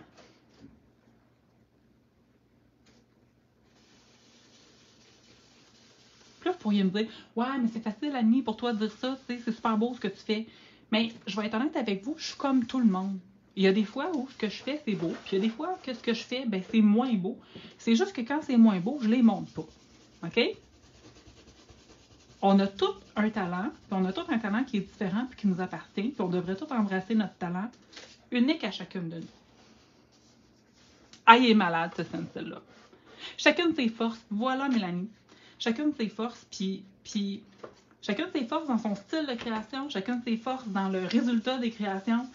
Puis là, vous pourriez me dire, ouais, mais c'est facile, Annie, pour toi de dire ça, tu sais, c'est super beau ce que tu fais. Mais je vais être honnête avec vous, je suis comme tout le monde. Il y a des fois où ce que je fais, c'est beau. Puis il y a des fois que ce que je fais, ben, c'est moins beau. C'est juste que quand c'est moins beau, je les montre pas. OK? On a tout un talent, puis on a tout un talent qui est différent puis qui nous appartient, puis on devrait tout embrasser notre talent, unique à chacune de nous. Ah, il est malade, ce stencil-là. Chacune ses forces. Voilà, Mélanie. Chacune ses forces, puis chacune ses forces dans son style de création, chacune ses forces dans le résultat des créations.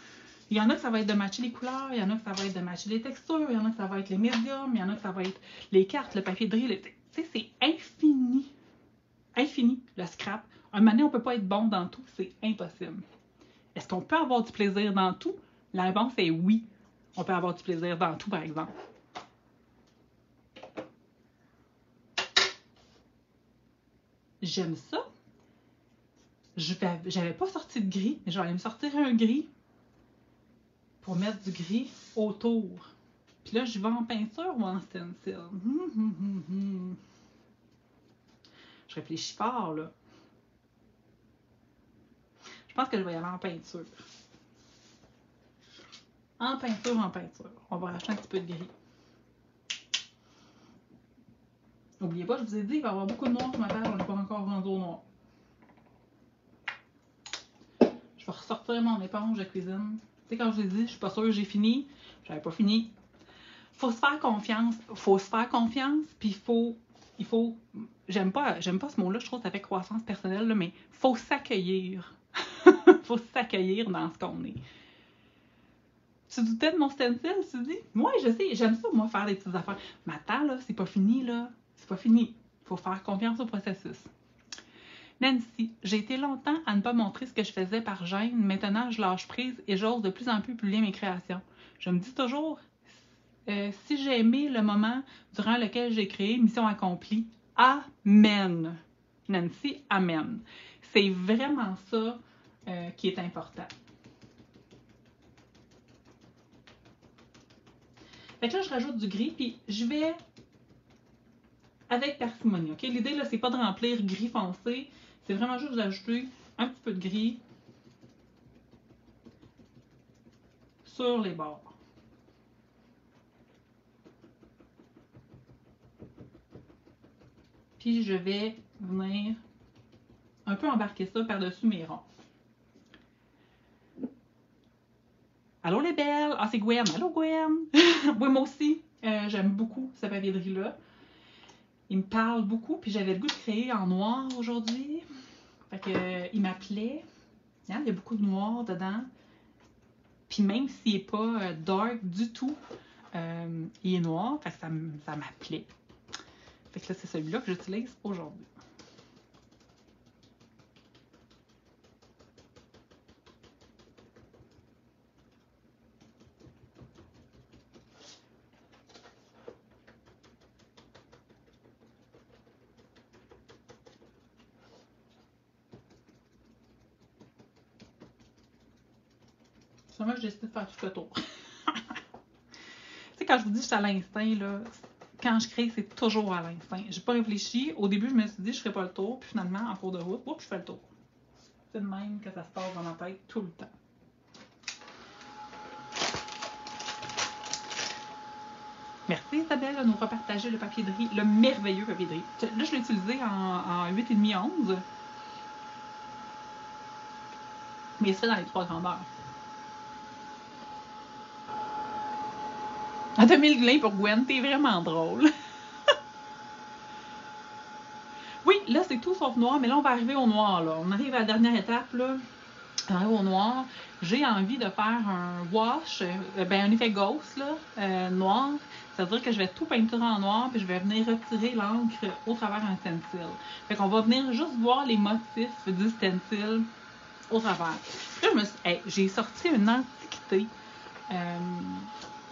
Il y en a que ça va être de matcher les couleurs, il y en a que ça va être de matcher les textures, il y en a que ça va être les médiums, il y en a que ça va être les cartes, le papier de riz. Tu sais, c'est infini. Infini, le scrap. Un moment donné, on ne peut pas être bon dans tout, c'est impossible. Est-ce qu'on peut avoir du plaisir dans tout? La réponse est oui. On peut avoir du plaisir dans tout, par exemple. J'aime ça. J'avais pas sorti de gris, mais je vais aller me sortir un gris pour mettre du gris autour. Puis là, je vais en peinture ou en stencil? Je réfléchis fort, là. Je pense que je vais y aller en peinture. En peinture, en peinture. On va racheter un petit peu de gris. N'oubliez pas, je vous ai dit, il va y avoir beaucoup de noir sur ma page. On n'est pas encore rendu au noir. Je vais ressortir mon éponge de cuisine. Tu sais, quand je vous ai dit, je suis pas sûre que j'ai fini. J'avais pas fini. Faut se faire confiance. Faut se faire confiance, puis il faut j'aime pas ce mot-là, je trouve que ça fait croissance personnelle, là, mais faut s'accueillir. Faut s'accueillir dans ce qu'on est. Tu doutais de mon stencil, tu dis? Moi, je sais, j'aime ça, moi, faire des petites affaires. Mais attends, là, c'est pas fini, là. C'est pas fini. Faut faire confiance au processus. Nancy, j'ai été longtemps à ne pas montrer ce que je faisais par gêne. Maintenant, je lâche prise et j'ose de plus en plus publier mes créations. Je me dis toujours, si j'ai aimé le moment durant lequel j'ai créé, mission accomplie. Amen. Nancy, amen. C'est vraiment ça qui est important. Fait que là, je rajoute du gris, puis je vais avec parcimonie. Okay? L'idée, là, c'est pas de remplir gris foncé, c'est vraiment juste d'ajouter un petit peu de gris sur les bords. Puis je vais venir un peu embarquer ça par-dessus mes ronds. Allô les belles! Ah, c'est Gwen! Allô Gwen! Oui, moi aussi, j'aime beaucoup ce papier de riz-là. Il me parle beaucoup, puis j'avais le goût de créer en noir aujourd'hui. Fait que, il m'appelait. Il y a beaucoup de noir dedans. Puis même s'il n'est pas dark du tout, il est noir. Fait que ça m'appelait. Fait que là, c'est celui-là que j'utilise aujourd'hui. Finalement, j'ai décidé de faire tout le tour. Tu sais, quand je vous dis que je suis à l'instinct, là, quand je crée, c'est toujours à l'instinct. J'ai pas réfléchi. Au début, je me suis dit je ferais pas le tour. Puis finalement, en cours de route, je fais le tour. C'est de même que ça se passe dans ma tête tout le temps. Merci Isabelle de nous repartager le papier de riz, le merveilleux papier de riz. Là, je l'ai utilisé en 8,5 11. Mais il se fait dans les 3 grandeurs. Ah, t'as mis le glin pour Gwen, t'es vraiment drôle. Oui, là, c'est tout sauf noir, mais là, on va arriver au noir, là. On arrive à la dernière étape, là. On arrive au noir. J'ai envie de faire un wash, un effet ghost, là, noir. C'est-à-dire que je vais tout peinturer en noir, puis je vais venir retirer l'encre au travers un stencil. Fait qu'on va venir juste voir les motifs du stencil au travers. Là, j'ai sorti une antiquité.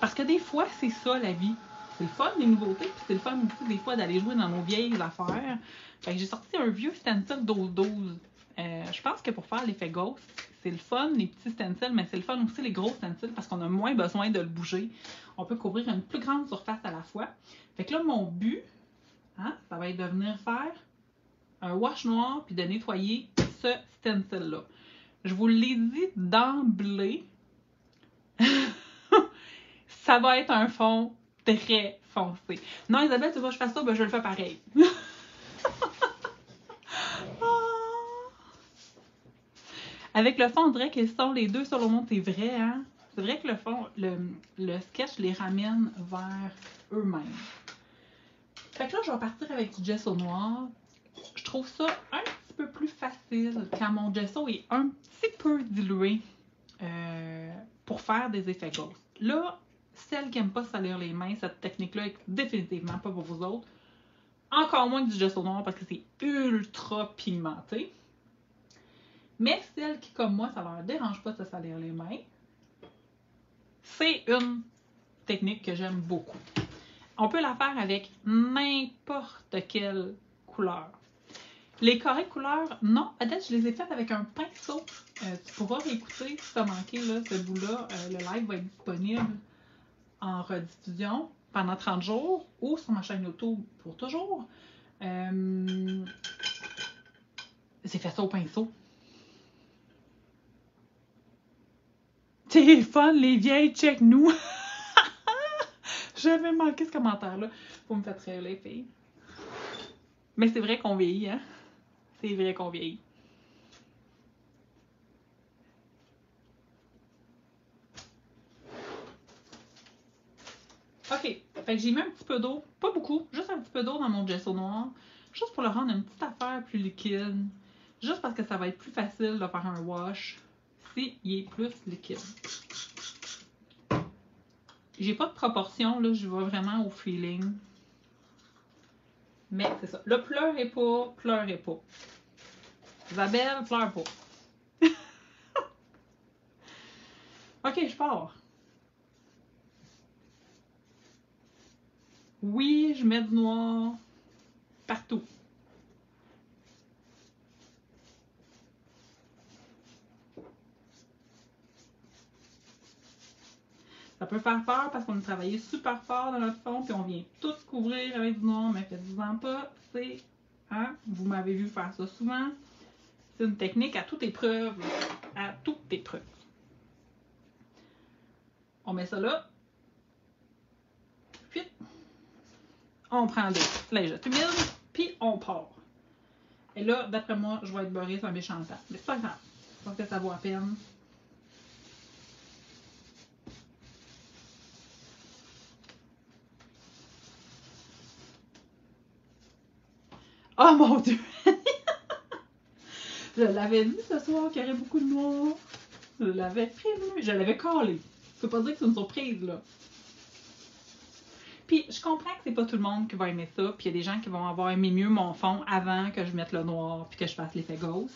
Parce que des fois, c'est ça la vie. C'est le fun des nouveautés, puis c'est le fun aussi des fois d'aller jouer dans nos vieilles affaires. Fait que j'ai sorti un vieux stencil 12-12. Je pense que pour faire l'effet ghost, c'est le fun, les petits stencils, mais c'est le fun aussi les gros stencils parce qu'on a moins besoin de le bouger. On peut couvrir une plus grande surface à la fois. Fait que là, mon but, ça va être de venir faire un wash noir puis de nettoyer ce stencil-là. Je vous l'ai dit d'emblée, ça va être un fond très foncé. Non, Isabelle, tu vois, je fais ça, je le fais pareil. Avec le fond, on dirait qu'ils sont les deux sur le monde, c'est vrai, hein? C'est vrai que le fond, le sketch les ramène vers eux-mêmes. Fait que là, je vais partir avec du gesso noir. Je trouve ça un petit peu plus facile quand mon gesso est un petit peu dilué pour faire des effets ghost. Là, celles qui n'aiment pas salir les mains, cette technique-là est définitivement pas pour vous autres. Encore moins que du gesso noir parce que c'est ultra pigmenté. Mais celles qui, comme moi, ça leur dérange pas de se salir les mains, c'est une technique que j'aime beaucoup. On peut la faire avec n'importe quelle couleur. Les carrés de couleurs, non, peut-être je les ai faites avec un pinceau. Tu pourras réécouter si tu as manqué là, ce bout-là. Le live va être disponible en rediffusion pendant 30 jours ou sur ma chaîne YouTube pour toujours. J'ai fait ça au pinceau. C'est fun, les vieilles, check-nous! J'avais manqué ce commentaire-là. Vous me faites rire, les filles. Mais c'est vrai qu'on vieillit, hein? C'est vrai qu'on vieillit. OK. Fait que j'ai mis un petit peu d'eau. Pas beaucoup. Juste un petit peu d'eau dans mon gesso noir. Juste pour le rendre une petite affaire plus liquide. Juste parce que ça va être plus facile de faire un wash s'il est plus liquide. J'ai pas de proportion, là. Je vais vraiment au feeling. Mais c'est ça. Là, pleurez pas, pleurez pas. Isabelle, pleure pas. OK, je pars. Oui, je mets du noir partout. Ça peut faire peur parce qu'on a travaillé super fort dans notre fond, puis on vient tout couvrir avec du noir, mais faites-vous-en pas, c'est, vous m'avez vu faire ça souvent, c'est une technique à toute épreuve, à toute épreuve. On met ça là, puis on prend des lingettes humides, puis on part. Et là, d'après moi, je vais être beurrée sur un méchant temps, mais c'est pas grave, je pense que ça vaut la peine. Oh mon Dieu! Je l'avais dit ce soir qu'il y aurait beaucoup de noir. Je l'avais prévenu, je l'avais collé. Je peux pas dire que c'est une surprise, là. Puis, je comprends que c'est pas tout le monde qui va aimer ça, puis il y a des gens qui vont avoir aimé mieux mon fond avant que je mette le noir, puis que je fasse l'effet ghost.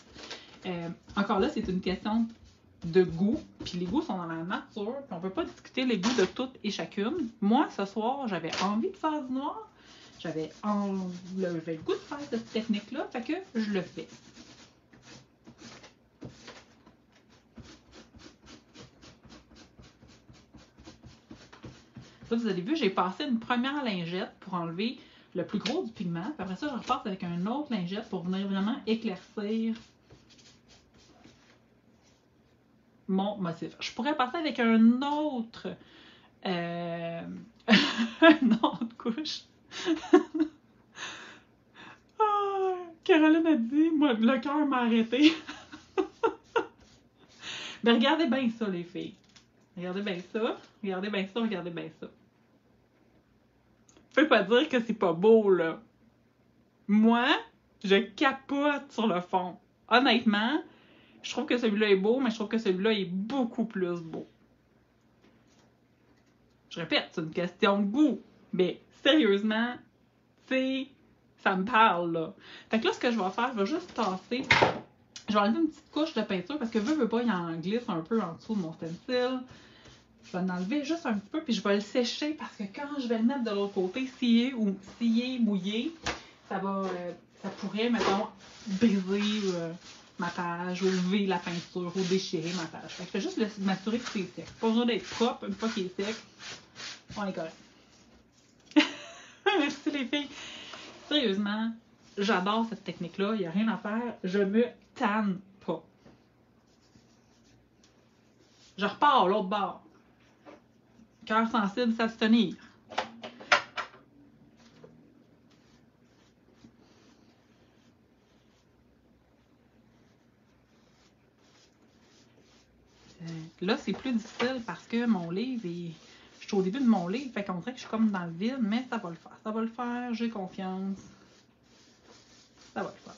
Encore là, c'est une question de goût, puis les goûts sont dans la nature, puis on peut pas discuter les goûts de toutes et chacune. Moi, ce soir, j'avais envie de faire du noir, j'avais le goût de faire cette technique-là, fait que je le fais. Là, vous avez vu, j'ai passé une première lingette pour enlever le plus gros du pigment. Puis après ça, je repasse avec une autre lingette pour venir vraiment éclaircir mon motif. Je pourrais passer avec un autre... une autre couche. Ah, Caroline a dit, moi, le cœur m'a arrêté. Mais regardez bien ça, les filles. Regardez bien ça. Regardez bien ça, regardez bien ça. Faut pas dire que c'est pas beau, là. Moi, je capote sur le fond. Honnêtement, je trouve que celui-là est beau, mais je trouve que celui-là est beaucoup plus beau. Je répète, c'est une question de goût. Mais sérieusement, c'est... ça me parle, là. Fait que là, ce que je vais faire, je vais juste tasser. Je vais enlever une petite couche de peinture parce que veux pas, il en glisse un peu en dessous de mon stencil. Je vais en enlever juste un petit peu, puis je vais le sécher parce que quand je vais le mettre de l'autre côté, s'il est mouillé, ça pourrait, mettons, briser ma page, ou lever la peinture, ou déchirer ma page. Fait que je vais juste m'assurer que c'est sec. Pas besoin d'être propre, une fois qu'il est sec, on est correct. Merci les filles. Sérieusement, j'adore cette technique-là, il n'y a rien à faire, je me tanne pas. Je repars l'autre bord. Cœur sensible, s'abstenir. Là, c'est plus difficile parce que mon livre est... Je suis au début de mon livre, fait qu'on dirait que je suis comme dans le vide, mais ça va le faire. Ça va le faire, j'ai confiance. Ça va le faire.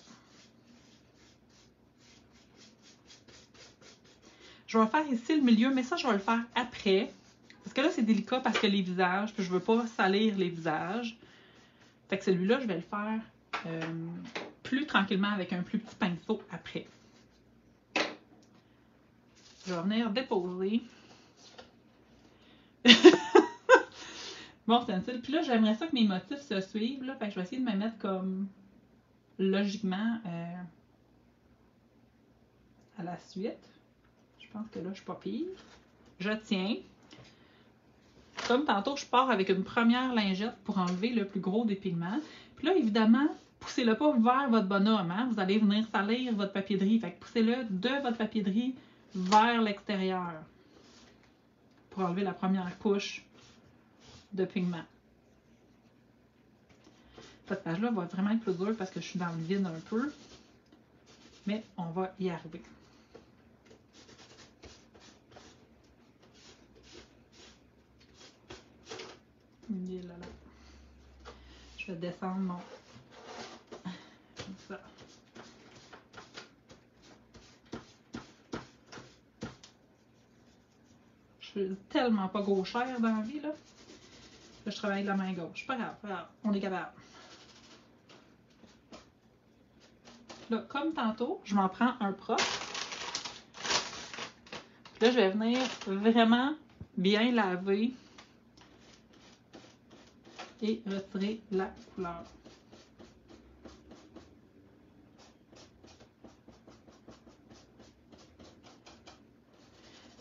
Je vais faire ici le milieu, mais ça, je vais le faire après. Parce que là, c'est délicat parce que les visages, puis je veux pas salir les visages. Fait que celui-là, je vais le faire plus tranquillement avec un plus petit pinceau après. Je vais venir déposer. Bon, c'est un style. Puis là, j'aimerais ça que mes motifs se suivent. Là. Fait que je vais essayer de me mettre comme logiquement à la suite. Je pense que là, je suis pas pire. Je tiens. Comme tantôt, je pars avec une première lingette pour enlever le plus gros des pigments. Puis là, évidemment, poussez-le pas vers votre bonhomme. Hein? Vous allez venir salir votre papier de riz. Fait que poussez-le de votre papier de riz vers l'extérieur pour enlever la première couche de pigment. Cette page-là va vraiment être plus dure parce que je suis dans le vide un peu. Mais on va y arriver. Et là, là. Je vais descendre mon... Comme ça. Je suis tellement pas gauchère dans la vie, là. Là, je travaille de la main gauche. Pas grave, pas grave. On est capable. Là, comme tantôt, je m'en prends un propre. Là, je vais venir vraiment bien laver et retirer la couleur.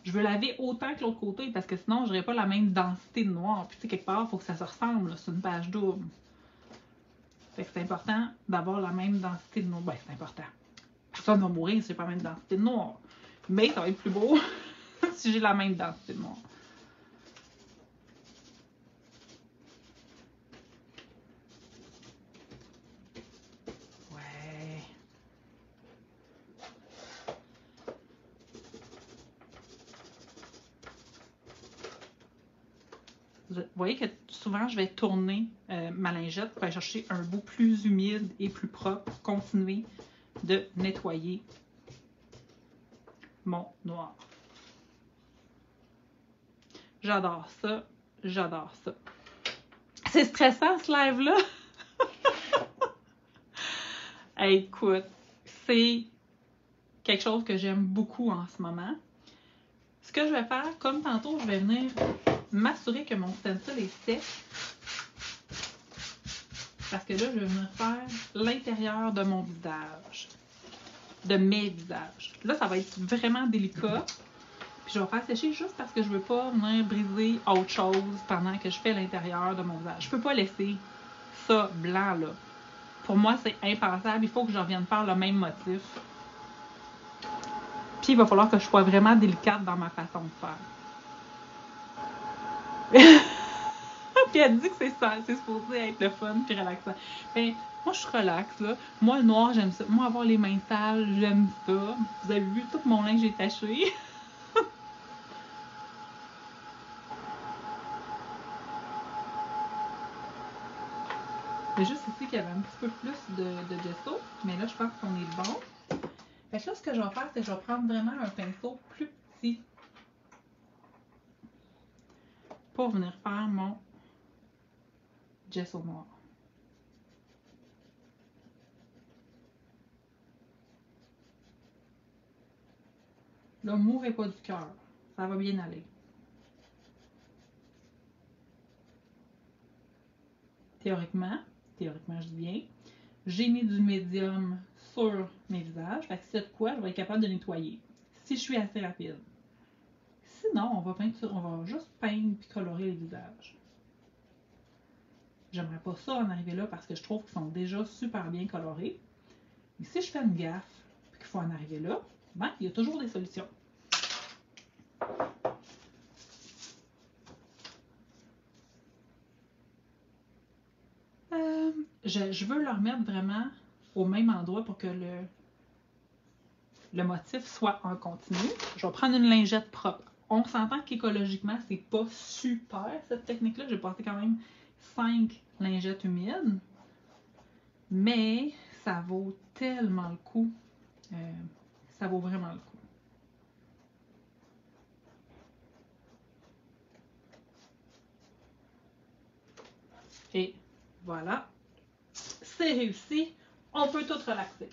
Je veux laver autant que l'autre côté parce que sinon, je n'aurai pas la même densité de noir. Puis, tu sais, quelque part, il faut que ça se ressemble. C'est une page double. Fait que c'est important d'avoir la même densité de noir. Ben, c'est important. Personne ne va mourir si j'ai pas la même densité de noir. Mais ça va être plus beau si j'ai la même densité de noir. Ouais. Vous voyez que souvent, je vais tourner ma lingette pour aller chercher un bout plus humide et plus propre pour continuer de nettoyer mon noir. J'adore ça. J'adore ça. C'est stressant, ce live-là. Hey, écoute, c'est quelque chose que j'aime beaucoup en ce moment. Ce que je vais faire, comme tantôt, je vais venir m'assurer que mon stencil est sec. Parce que là, je vais venir faire l'intérieur de mon visage. De mes visages. Là, ça va être vraiment délicat. Puis Puis je vais faire sécher juste parce que je veux pas venir briser autre chose pendant que je fais l'intérieur de mon visage. Je peux pas laisser ça blanc, là. Pour moi, c'est impensable. Il faut que je revienne faire le même motif. Puis il va falloir que je sois vraiment délicate dans ma façon de faire. Puis elle dit que c'est ça, c'est supposé être le fun puis relaxant. Ben, moi, je suis relax, là. Moi, le noir, j'aime ça. Moi, avoir les mains sales, j'aime ça. Vous avez vu, tout mon linge est taché. C'est juste ici qu'il y avait un petit peu plus de gesso. Mais là, je pense qu'on est bon. Fait que là, ce que je vais faire, c'est que je vais prendre vraiment un pinceau plus petit pour venir faire mon gesso noir. Là, mourrez pas du cœur. Ça va bien aller. Théoriquement je dis bien, j'ai mis du médium sur mes visages. Fait que c'est de quoi je vais être capable de nettoyer. Si je suis assez rapide. Sinon, on va juste peindre puis colorer les visages. J'aimerais pas ça en arriver là parce que je trouve qu'ils sont déjà super bien colorés. Mais si je fais une gaffe et qu'il faut en arriver là, ben, il y a toujours des solutions. Je veux le remettre vraiment au même endroit pour que le motif soit en continu. Je vais prendre une lingette propre. On s'entend qu'écologiquement, c'est pas super cette technique-là. J'ai passé quand même 5 lingettes humides. Mais ça vaut tellement le coup. Ça vaut vraiment le coup. Et voilà. C'est réussi. On peut tout relaxer.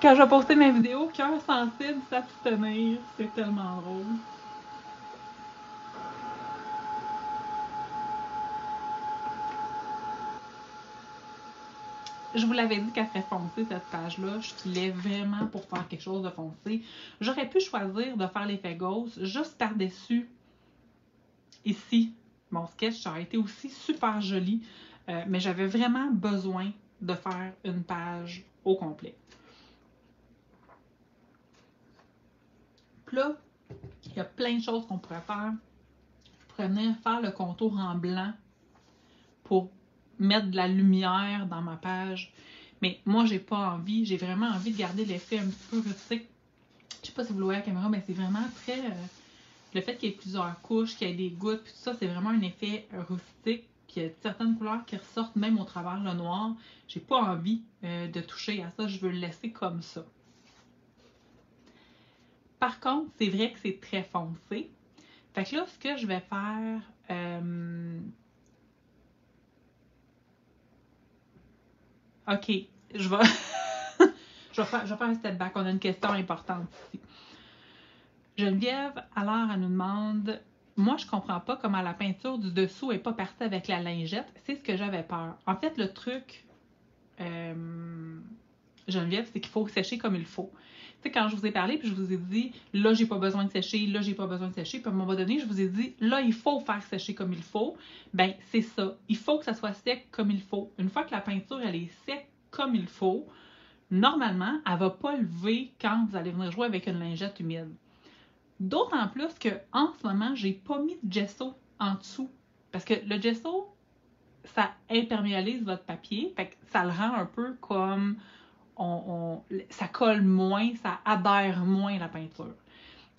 Quand je vais poster mes vidéos, cœur sensible, s'abstenir, c'est tellement drôle. Je vous l'avais dit qu'elle serait foncée cette page-là. Je filais vraiment pour faire quelque chose de foncé. J'aurais pu choisir de faire l'effet Ghost juste par-dessus ici. Mon sketch, ça aurait été aussi super joli. Mais j'avais vraiment besoin de faire une page au complet. Puis là, il y a plein de choses qu'on pourrait faire. Je pourrais venir faire le contour en blanc pour mettre de la lumière dans ma page. Mais moi, j'ai pas envie. J'ai vraiment envie de garder l'effet un petit peu rustique. Je sais pas si vous le voyez à la caméra, mais c'est vraiment très... le fait qu'il y ait plusieurs couches, qu'il y ait des gouttes, puis tout ça, c'est vraiment un effet rustique. Qu'il y a certaines couleurs qui ressortent même au travers le noir. J'ai pas envie de toucher à ça. Je veux le laisser comme ça. Par contre, c'est vrai que c'est très foncé. Fait que là, ce que je vais faire... OK, je vais... je vais faire un step back. On a une question importante ici. Geneviève, alors, elle nous demande... Moi, je comprends pas comment la peinture du dessous n'est pas partie avec la lingette. C'est ce que j'avais peur. En fait, le truc, Geneviève, c'est qu'il faut sécher comme il faut. Tu sais, quand je vous ai parlé, puis je vous ai dit, là, j'ai pas besoin de sécher, là, j'ai pas besoin de sécher, puis à un moment donné, je vous ai dit, là, il faut faire sécher comme il faut. Ben, c'est ça. Il faut que ça soit sec comme il faut. Une fois que la peinture, elle est sec comme il faut, normalement, elle va pas lever quand vous allez venir jouer avec une lingette humide. D'autant plus qu'en ce moment, j'ai pas mis de gesso en dessous. Parce que le gesso, ça imperméabilise votre papier. Fait que ça le rend un peu comme... ça colle moins, ça adhère moins la peinture.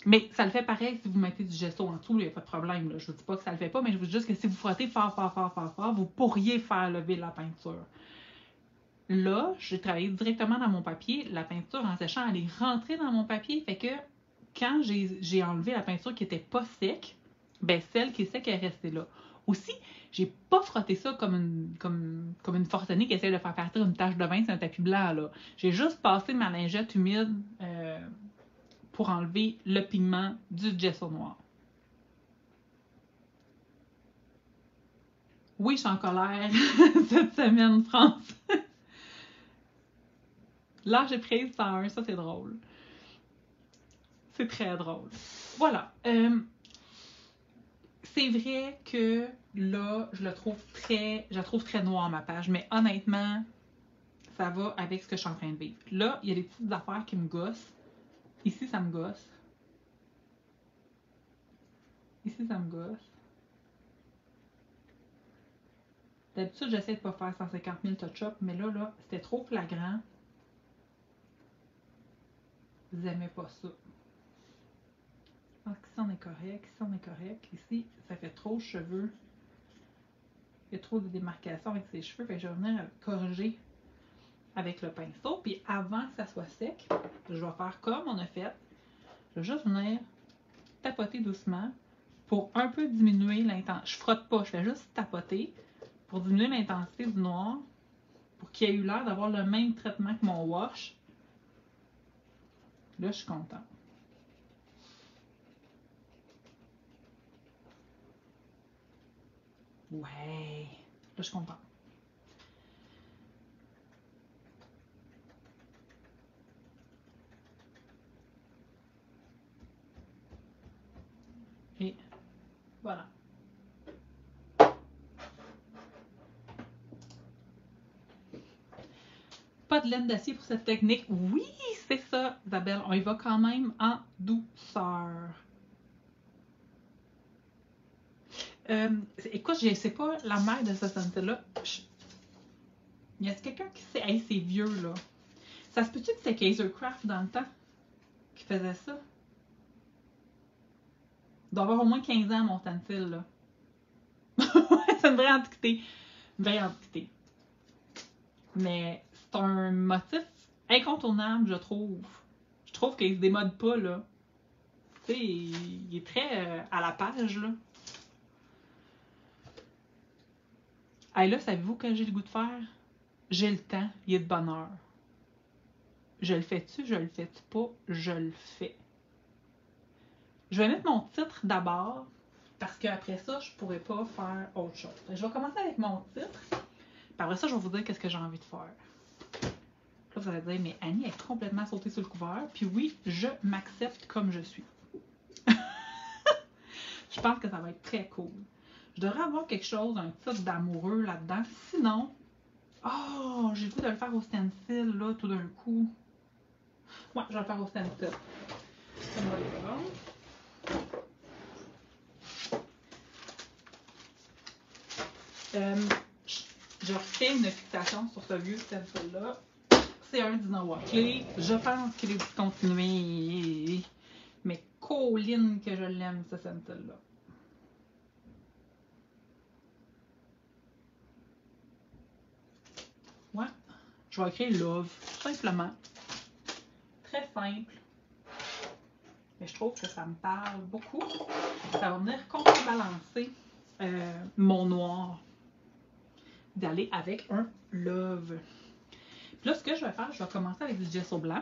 Mais ça le fait pareil si vous mettez du gesso en dessous, il n'y a pas de problème. Là. Je ne dis pas que ça le fait pas, mais je vous dis juste que si vous frottez fort, vous pourriez faire lever la peinture. Là, j'ai travaillé directement dans mon papier. La peinture, en séchant, elle est rentrée dans mon papier. Fait que quand j'ai enlevé la peinture qui n'était pas sec, ben celle qui est sec est restée là. Aussi, j'ai pas frotté ça comme une forcenée qui essaie de faire partir une tache de vin sur un tapis blanc. Là. J'ai juste passé ma lingette humide pour enlever le pigment du gesso noir. Oui, je suis en colère cette semaine, France. Lâcher prise 101, ça c'est drôle. C'est très drôle. Voilà. C'est vrai que là, je la trouve très noire ma page, mais honnêtement, ça va avec ce que je suis en train de vivre. Là, il y a des petites affaires qui me gossent. Ici, ça me gosse. Ici, ça me gosse. D'habitude, j'essaie de ne pas faire 150 000 touch-up, mais là, c'était trop flagrant. Vous n'aimez pas ça. Donc, ici, on est correct. Ici, on est correct. Ici, ça fait trop cheveux. Il y a trop de démarcation avec ses cheveux. Fait que je vais venir corriger avec le pinceau. Puis avant que ça soit sec, je vais faire comme on a fait. Je vais juste venir tapoter doucement pour un peu diminuer l'intensité. Je frotte pas, je fais juste tapoter pour diminuer l'intensité du noir, pour qu'il ait eu l'air d'avoir le même traitement que mon wash. Là, je suis contente. Ouais, là, je suis contente. Et voilà. Pas de laine d'acier pour cette technique. Oui, c'est ça, Isabelle. On y va quand même en douceur. Écoute, je sais pas la mère de ce scent-là. Y a quelqu'un qui sait? Hey, c'est vieux, là. Ça se peut-tu que c'était Kaiser Craft dans le temps qui faisait ça? Il doit avoir au moins 15 ans, mon stencil, là. C'est une vraie antiquité. Une vraie antiquité. Mais c'est un motif incontournable, je trouve. Je trouve qu'il se démode pas, là. Tu sais, il est très à la page, là. Hey, là, savez-vous que j'ai le goût de faire? J'ai le temps, il est de bonne heure. Je le fais-tu, je le fais-tu pas? Je le fais. Je vais mettre mon titre d'abord, parce qu'après ça, je pourrais pas faire autre chose. Je vais commencer avec mon titre, puis après ça, je vais vous dire qu'est-ce que j'ai envie de faire. Là, vous allez dire, mais Annie est complètement sautée sur le couvert, puis oui, je m'accepte comme je suis. Je pense que ça va être très cool. Je devrais avoir quelque chose, un titre d'amoureux là-dedans. Sinon, oh, j'ai le goût de le faire au stencil, là, tout d'un coup. Ouais, je vais le faire au stencil. Ça me va je refais une fixation sur ce vieux stencil-là. C'est un Dina Watley. Je pense qu'il est discontinué. Mais colline que je l'aime, ce stencil-là. Ouais. Je vais écrire Love, tout simplement. Très simple. Mais je trouve que ça me parle beaucoup. Ça va venir contrebalancer mon noir. D'aller avec un Love. Puis là, ce que je vais faire, je vais commencer avec du gesso blanc.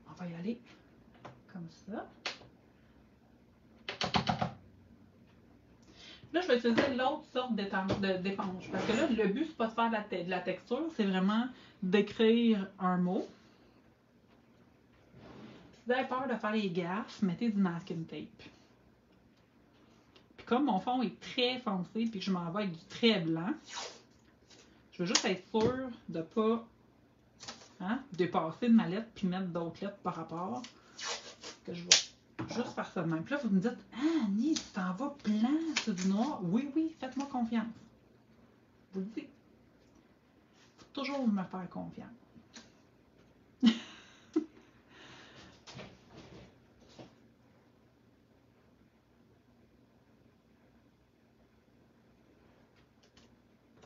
On va y aller comme ça. Là, je vais utiliser l'autre sorte d'éponge. Parce que là, le but, c'est pas de faire de la texture, c'est vraiment d'écrire un mot. Si vous avez peur de faire les gaffes, mettez du masking tape. Puis comme mon fond est très foncé, puis que je m'en vais avec du très blanc, je veux juste être sûre de ne pas dépasser de ma lettre puis mettre d'autres lettres par rapport. Que je vais juste faire ça de même. Puis là, vous me dites, ah, Annie, tu t'en vas blanc sur du noir. Oui, oui, faites-moi confiance. Je vous le dis. Il faut toujours me faire confiance.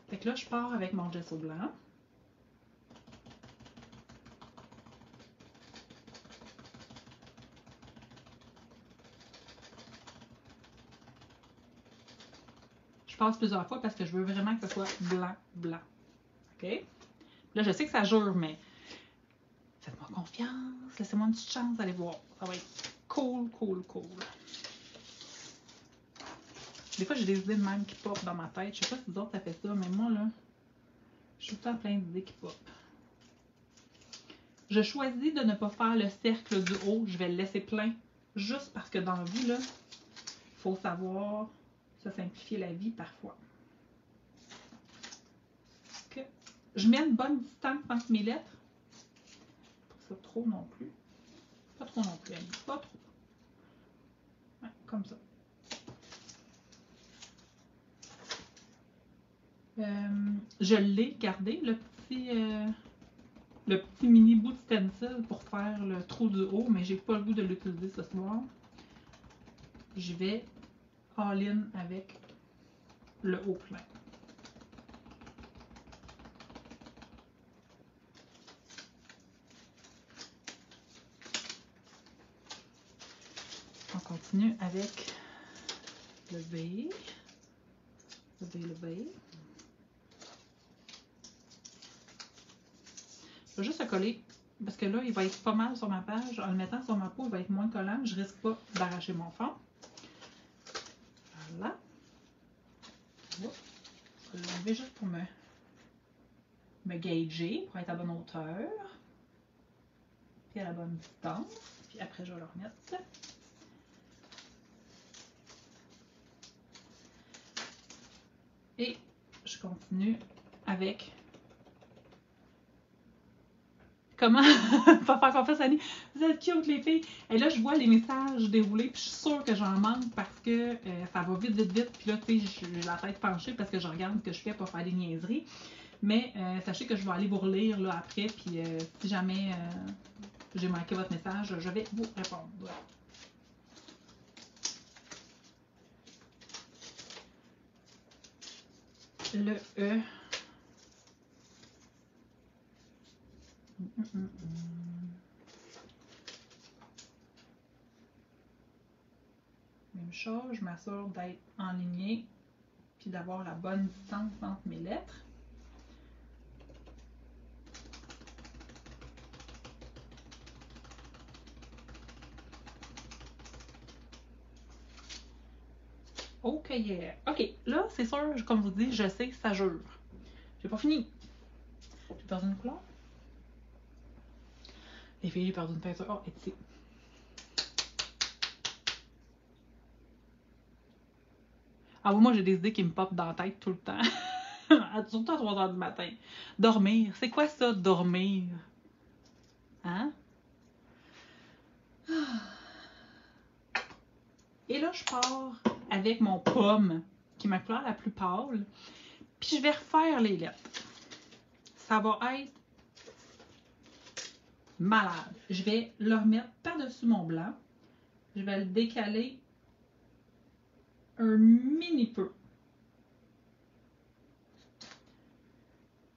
Fait que là, je pars avec mon gesso blanc. Je passe plusieurs fois parce que je veux vraiment que ce soit blanc, blanc. OK? Là, je sais que ça jure, mais faites-moi confiance. Laissez-moi une petite chance d'aller voir. Ça va être Cool, cool, cool. Des fois, j'ai des idées de même qui pop dans ma tête. Je sais pas si vous autres ça fait ça, mais moi, là, je suis tout le temps plein d'idées qui pop. Je choisis de ne pas faire le cercle du haut. Je vais le laisser plein. Juste parce que dans la vie, là, il faut savoir se simplifier la vie parfois. Que je mets une bonne distance entre mes lettres. Pas ça trop non plus. Pas trop non plus, Annie. Pas trop. Ouais, comme ça. Je l'ai gardé, le petit mini bout de stencil pour faire le trou du haut, mais j'ai pas le goût de l'utiliser ce soir. Je vais all-in avec le haut plein. On continue avec le V. Le V, le V. Je vais juste le coller parce que là, il va être pas mal sur ma page. En le mettant sur ma peau, il va être moins collant. Je risque pas d'arracher mon fond. Voilà. Je vais l'enlever juste pour me gager, pour être à bonne hauteur. Puis à la bonne distance. Puis après, je vais le remettre. Et je continue avec... Comment? Pas faire confiance, Annie. Vous êtes cute, les filles. Et là, je vois les messages dérouler, puis je suis sûre que j'en manque parce que ça va vite, vite, vite. Puis là, tu sais, j'ai la tête penchée parce que je regarde ce que je fais pour faire des niaiseries. Mais sachez que je vais aller vous relire là, après, puis si jamais j'ai manqué votre message, je vais vous répondre. Le E. Même chose, je m'assure d'être enlignée puis d'avoir la bonne distance entre mes lettres. OK, yeah. OK, là, c'est sûr, comme je vous dis, je sais que ça jure. J'ai pas fini. J'ai perdu une couleur. Les filles, j'ai perdu une peinture. Oh, et ici. Ah oui, moi, j'ai des idées qui me popent dans la tête tout le temps. Surtout à 3 h du matin. Dormir. C'est quoi ça, dormir? Hein? Et là, je pars avec mon pomme, qui est ma couleur la plus pâle. Puis je vais refaire les lettres. Ça va être malade. Je vais le remettre par-dessus mon blanc. Je vais le décaler un mini peu.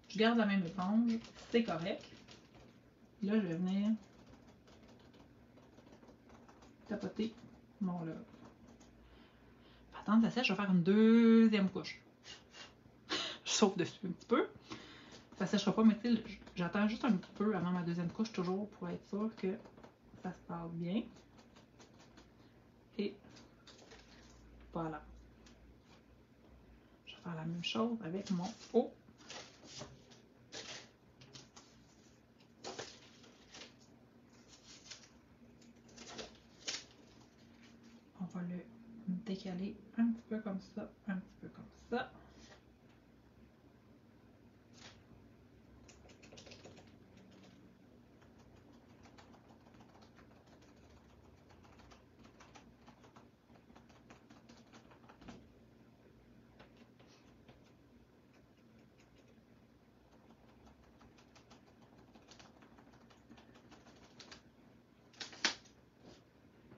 Je garde la même éponge, c'est correct. Là, je vais venir tapoter mon love. Attends, ça sèche, je vais faire une deuxième couche. Je sauve dessus un petit peu. Ça sèchera pas, mais tu sais, j'attends juste un petit peu avant ma deuxième couche, toujours pour être sûr que ça se passe bien. Et voilà. Je vais faire la même chose avec mon haut. On va le décaler un petit peu comme ça, un petit peu comme ça.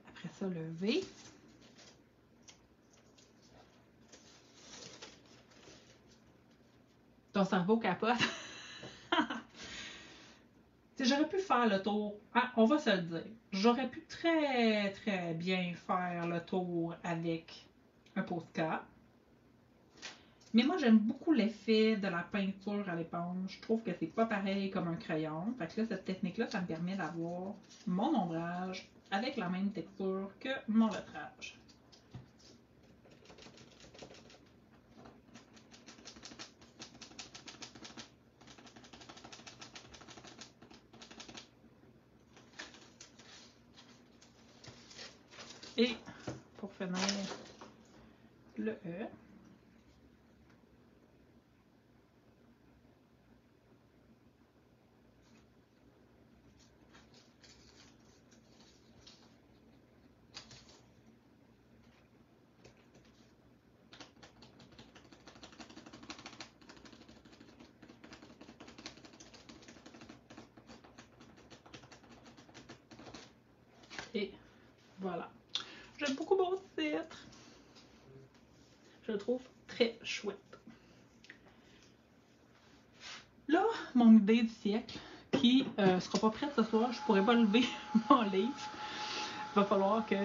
Après ça, le V. Ton cerveau capote. J'aurais pu faire le tour, ah, on va se le dire, j'aurais pu très très bien faire le tour avec un postcard, Mais moi, j'aime beaucoup l'effet de la peinture à l'éponge. Je trouve que c'est pas pareil comme un crayon. Fait que là, cette technique-là, ça me permet d'avoir mon ombrage avec la même texture que mon lettrage. Et pour finir le E, et voilà. J'aime beaucoup mon titre. Je le trouve très chouette. Là, mon idée du siècle, qui sera pas prête ce soir, je pourrais pas lever mon livre. Il va falloir que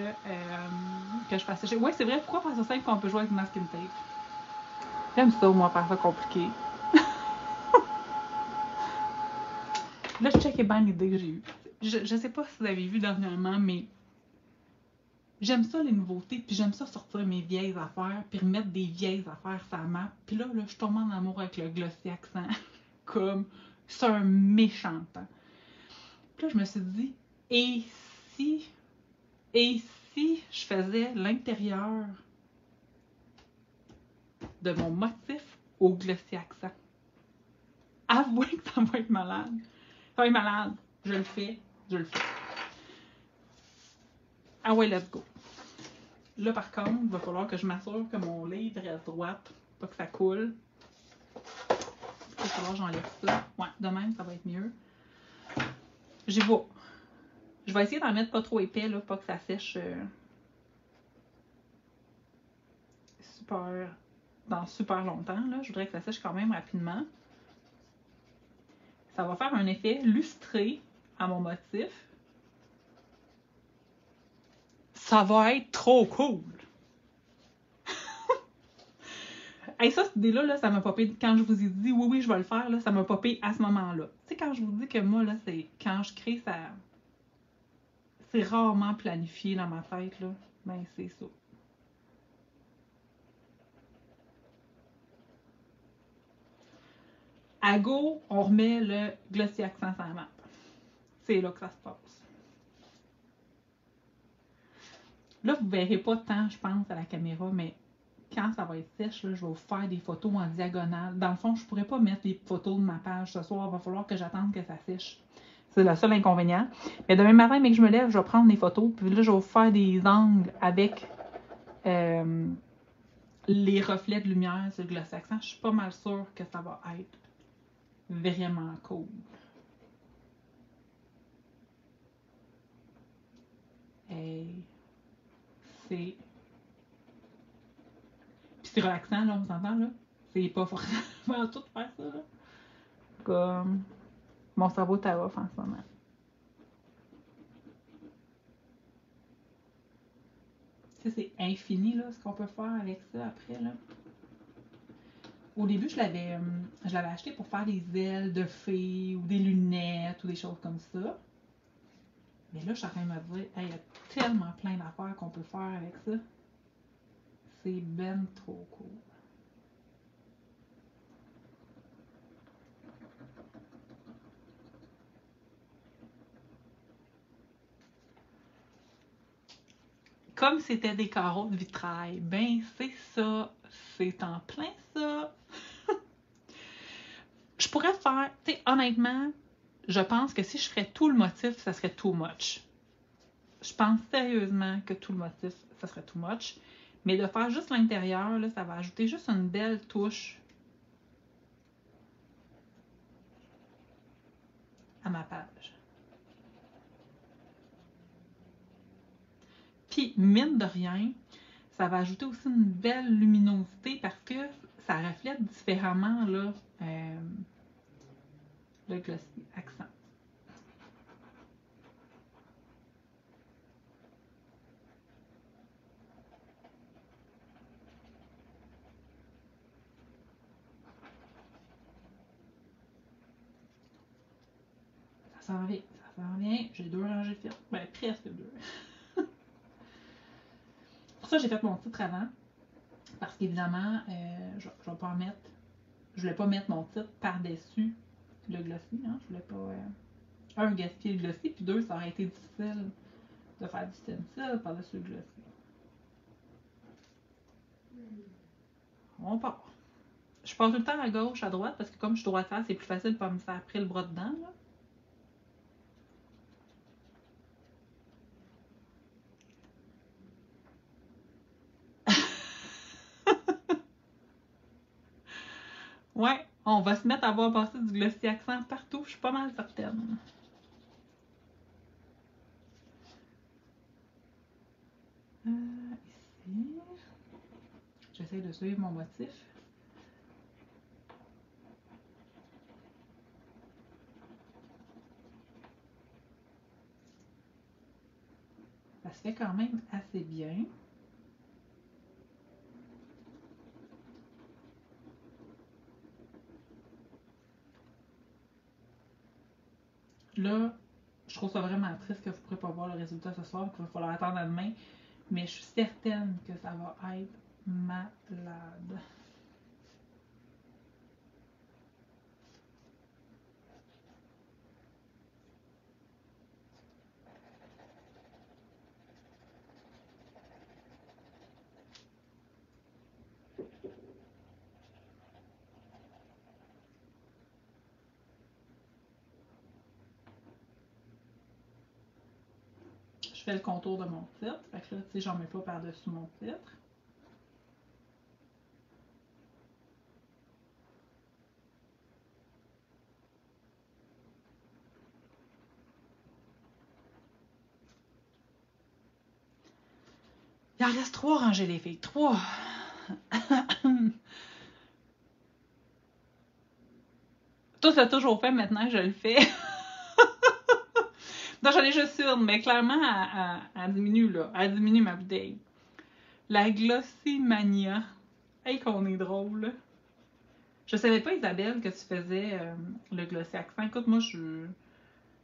je fasse ça. Ouais, c'est vrai, pourquoi faire ça simple quand on peut jouer avec masking tape? J'aime ça, moi, faire ça compliqué. Là, je checkais bien l'idée que j'ai eue. Je sais pas si vous avez vu dernièrement, mais j'aime ça les nouveautés, puis j'aime ça sortir mes vieilles affaires, puis remettre des vieilles affaires sur la map. Puis là, je tombe en amour avec le glossy accent. Comme, c'est un méchant temps. Puis là, je me suis dit, et si, et si je faisais l'intérieur de mon motif au glossy accent? Avouez que ça va être malade. Ça va être malade. Je le fais, je le fais. Ah ouais, let's go. Là, par contre, il va falloir que je m'assure que mon livre reste droite, pas que ça coule. Il va falloir que j'enlève ça. Ouais, de même, ça va être mieux. J'y vais. Je vais essayer d'en mettre pas trop épais, là, pas que ça sèche dans super longtemps. Là. Je voudrais que ça sèche quand même rapidement. Ça va faire un effet lustré à mon motif. Ça va être trop cool! Hey, ça, cette idée-là, là, ça m'a popé. Quand je vous ai dit oui, oui, je vais le faire, là, ça m'a popé à ce moment-là. Tu sais, quand je vous dis que moi, là, c'est quand je crée ça. C'est rarement planifié dans ma tête, là. Ben, c'est ça. À go, on remet le glossy accent sur la map. C'est là que ça se passe. Là, vous ne verrez pas tant, je pense, à la caméra, mais quand ça va être sèche, là, je vais vous faire des photos en diagonale. Dans le fond, je ne pourrais pas mettre les photos de ma page ce soir. Il va falloir que j'attende que ça sèche. C'est le seul inconvénient. Mais demain matin, dès que je me lève, je vais prendre des photos. Puis là, je vais vous faire des angles avec les reflets de lumière sur le gloss accent. Je suis pas mal sûre que ça va être vraiment cool. Hey, c'est... Puis c'est relaxant, là, on s'entend, là? C'est pas forcément tout faire ça, là. Comme... Mon cerveau est off en ce moment. Tu sais, c'est infini, là, ce qu'on peut faire avec ça après, là. Au début, je l'avais acheté pour faire des ailes de fée ou des lunettes ou des choses comme ça. Mais là, je suis en train de me dire, hey, il y a tellement plein d'affaires qu'on peut faire avec ça. C'est ben trop cool. Comme c'était des carreaux de vitrail, ben c'est ça. C'est en plein ça. Je pourrais faire, tu sais, honnêtement, je pense que si je ferais tout le motif, ça serait too much. Je pense sérieusement que tout le motif, ça serait too much. Mais de faire juste l'intérieur, là, ça va ajouter juste une belle touche à ma page. Puis, mine de rien, ça va ajouter aussi une belle luminosité parce que ça reflète différemment là, le glossy accent. s'en vient, ça s'en vient. J'ai 2 rangées faites. Ben, presque 2. Pour ça, j'ai fait mon titre avant. Parce qu'évidemment, je vais pas en mettre. Je voulais pas mettre mon titre par-dessus le glossy. Hein? Je voulais pas, un, gaspiller le glossy, puis 2, ça aurait été difficile de faire du stencil par-dessus le glossy. On part. Je passe tout le temps à gauche, à droite, parce que comme je suis droitière, c'est plus facile de pas me faire après le bras dedans. Là. Ouais, on va se mettre à voir passer du glossy accent partout, je suis pas mal certaine. Ici, j'essaie de suivre mon motif. Ça se fait quand même assez bien. Là, je trouve ça vraiment triste que vous ne pourrez pas voir le résultat ce soir, qu'il va falloir attendre à demain. Mais je suis certaine que ça va être malade. Je fais le contour de mon titre. Fait que là, tu sais, j'en mets pas par-dessus mon titre. Il en reste 3 rangées, les filles. 3. Toi, c'est toujours fait, maintenant je le fais. Non, j'en ai juste une, mais clairement, elle diminue, là. Elle diminue ma bouteille. La Glossymania. Hey, qu'on est drôle. Je savais pas, Isabelle, que tu faisais le glossy accent. Écoute, moi,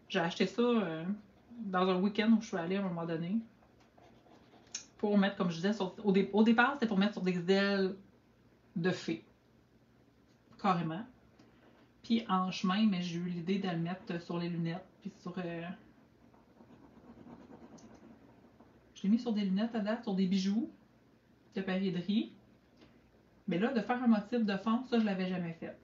j'ai acheté ça dans un week-end où je suis allée à un moment donné. Pour mettre, comme je disais, au départ, c'était pour mettre sur des ailes de fée. Carrément. Puis en chemin, mais j'ai eu l'idée de le mettre sur les lunettes. Puis sur. Je l'ai mis sur des lunettes à date, sur des bijoux de pavilterie. Mais là, de faire un motif de fond, ça, je l'avais jamais fait.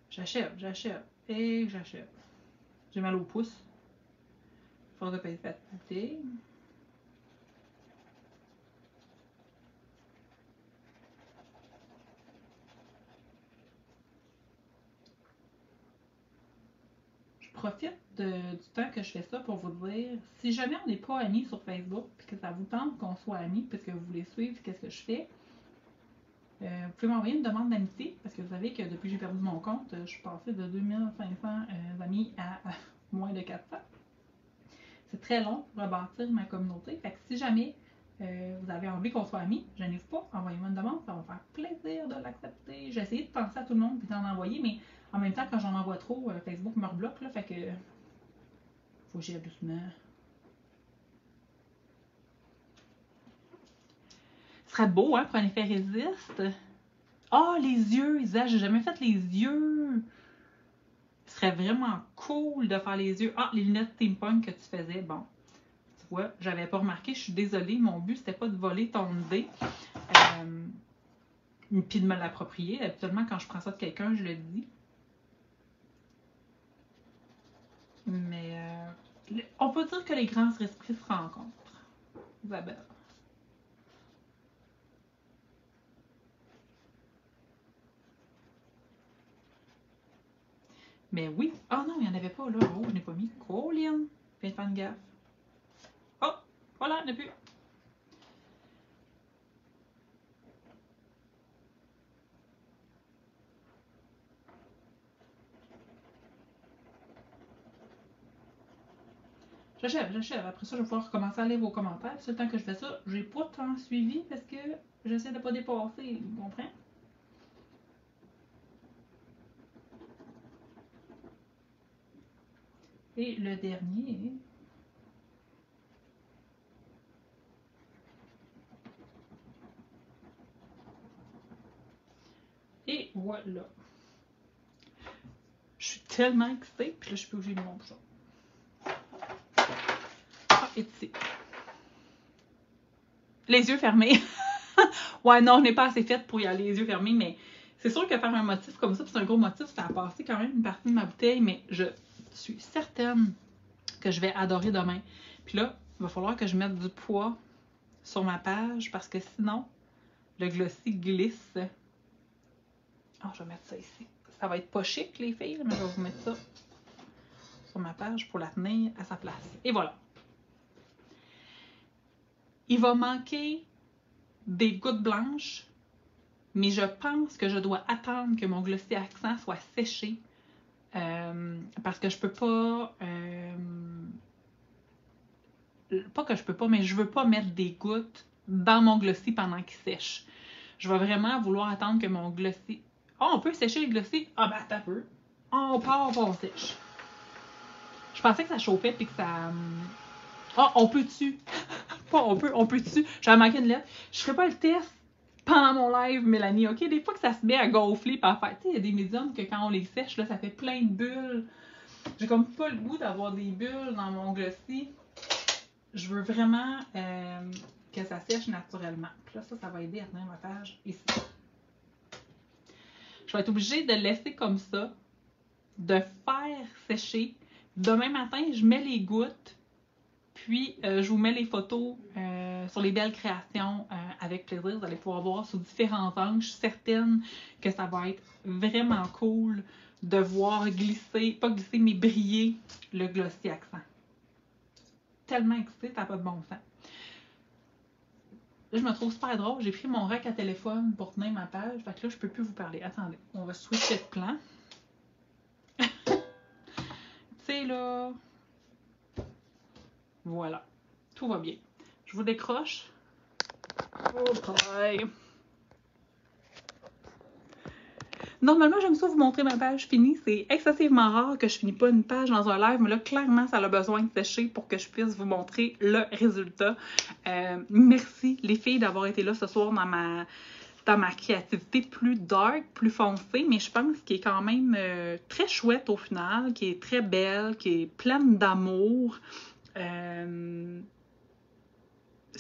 J'achève. Et j'achève. J'ai mal au pouce. Force de pas être fatiguée. Je profite du temps que je fais ça pour vous dire, si jamais on n'est pas amis sur Facebook, puis que ça vous tente qu'on soit amis, parce que vous voulez suivre qu'est-ce que je fais, vous pouvez m'envoyer une demande d'amitié, parce que vous savez que depuis que j'ai perdu mon compte, je suis passée de 2500 amis à moins de 400. C'est très long pour rebâtir ma communauté. Fait que si jamais vous avez envie qu'on soit amis, je n'hésite pas, envoyez-moi une demande, ça va me faire plaisir de l'accepter. J'ai essayé de penser à tout le monde et d'en envoyer, mais en même temps, quand j'en envoie trop, Facebook me rebloque, là, fait que faut que j'y aille doucement. Ce serait beau, hein, pour un effet résiste. Ah, les yeux, Isa, j'ai jamais fait les yeux. Ce serait vraiment cool de faire les yeux. Ah, les lunettes steampunk que tu faisais, bon. Tu vois, j'avais pas remarqué, je suis désolée, mon but c'était pas de voler ton idée. Puis de me l'approprier. Habituellement, quand je prends ça de quelqu'un, je le dis. Mais on peut dire que les grands esprits se rencontrent. Isabelle. Mais oui. Ah non, il n'y en avait pas là. Oh, je n'ai pas mis. Colin. Viens de faire une gaffe. Oh, voilà, il n'y en a plus. J'achève. Après ça, je vais pouvoir recommencer à lire vos commentaires. C'est le temps que je fais ça. J'ai pas tant suivi parce que j'essaie de pas dépasser, tu comprends? Et le dernier. Et voilà. Je suis tellement excitée, puis là, je suis plus obligée de mon bouchon. Ah, et ici. Les yeux fermés. Ouais, non, je n'ai pas assez fait pour y aller les yeux fermés, mais c'est sûr que faire un motif comme ça, puis c'est un gros motif, ça a passé quand même une partie de ma bouteille, mais je suis certaine que je vais adorer demain. Puis là, il va falloir que je mette du poids sur ma page, parce que sinon, le glossy glisse. Oh, je vais mettre ça ici. Ça va être pas chic, les filles, mais je vais vous mettre ça sur ma page pour la tenir à sa place. Et voilà. Il va manquer des gouttes blanches, mais je pense que je dois attendre que mon glossy accent soit séché parce que je peux pas... pas que je peux pas, mais je veux pas mettre des gouttes dans mon glossy pendant qu'il sèche. Je vais vraiment vouloir attendre que mon glossy... Oh, on peut sécher le glossy? Ah ben, attends un peu. On part, on sèche. Je pensais que ça chauffait puis que ça... Ah, on peut-tu? Pas on peut-tu? J'avais manqué une lettre. Je ferai pas le test pendant mon live, Mélanie, ok? Des fois que ça se met à gonfler par faire... Tu sais, il y a des médiums que quand on les sèche, là, ça fait plein de bulles. J'ai comme pas le goût d'avoir des bulles dans mon glossy. Je veux vraiment que ça sèche naturellement. Puis là, ça va aider à tenir ma page ici. Je vais être obligée de laisser comme ça, de faire sécher. Demain matin, je mets les gouttes, puis je vous mets les photos sur les belles créations avec plaisir. Vous allez pouvoir voir sous différents angles. Je suis certaine que ça va être vraiment cool de voir glisser, pas glisser, mais briller le glossy accent. Tellement excitée, ça n'a pas de bon sens. Là, je me trouve super drôle. J'ai pris mon rack à téléphone pour tenir ma page. Fait que là, je peux plus vous parler. Attendez, on va switcher de plan. Tu sais, là... Voilà. Tout va bien. Je vous décroche. Oh boy! Normalement, j'aime ça vous montrer ma page finie. C'est excessivement rare que je finis pas une page dans un live, mais là, clairement, ça a besoin de sécher pour que je puisse vous montrer le résultat. Merci, les filles, d'avoir été là ce soir dans ma créativité plus dark, plus foncée, mais je pense qu'elle est quand même très chouette au final, qui est très belle, qui est pleine d'amour. C'est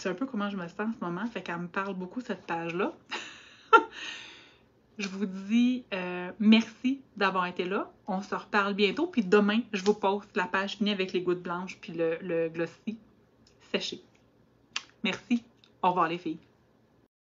un peu comment je me sens en ce moment, fait qu'elle me parle beaucoup, cette page-là. Je vous dis merci d'avoir été là. On se reparle bientôt. Puis demain, je vous poste la page finie avec les gouttes blanches puis le glossy séché. Merci. Au revoir les filles.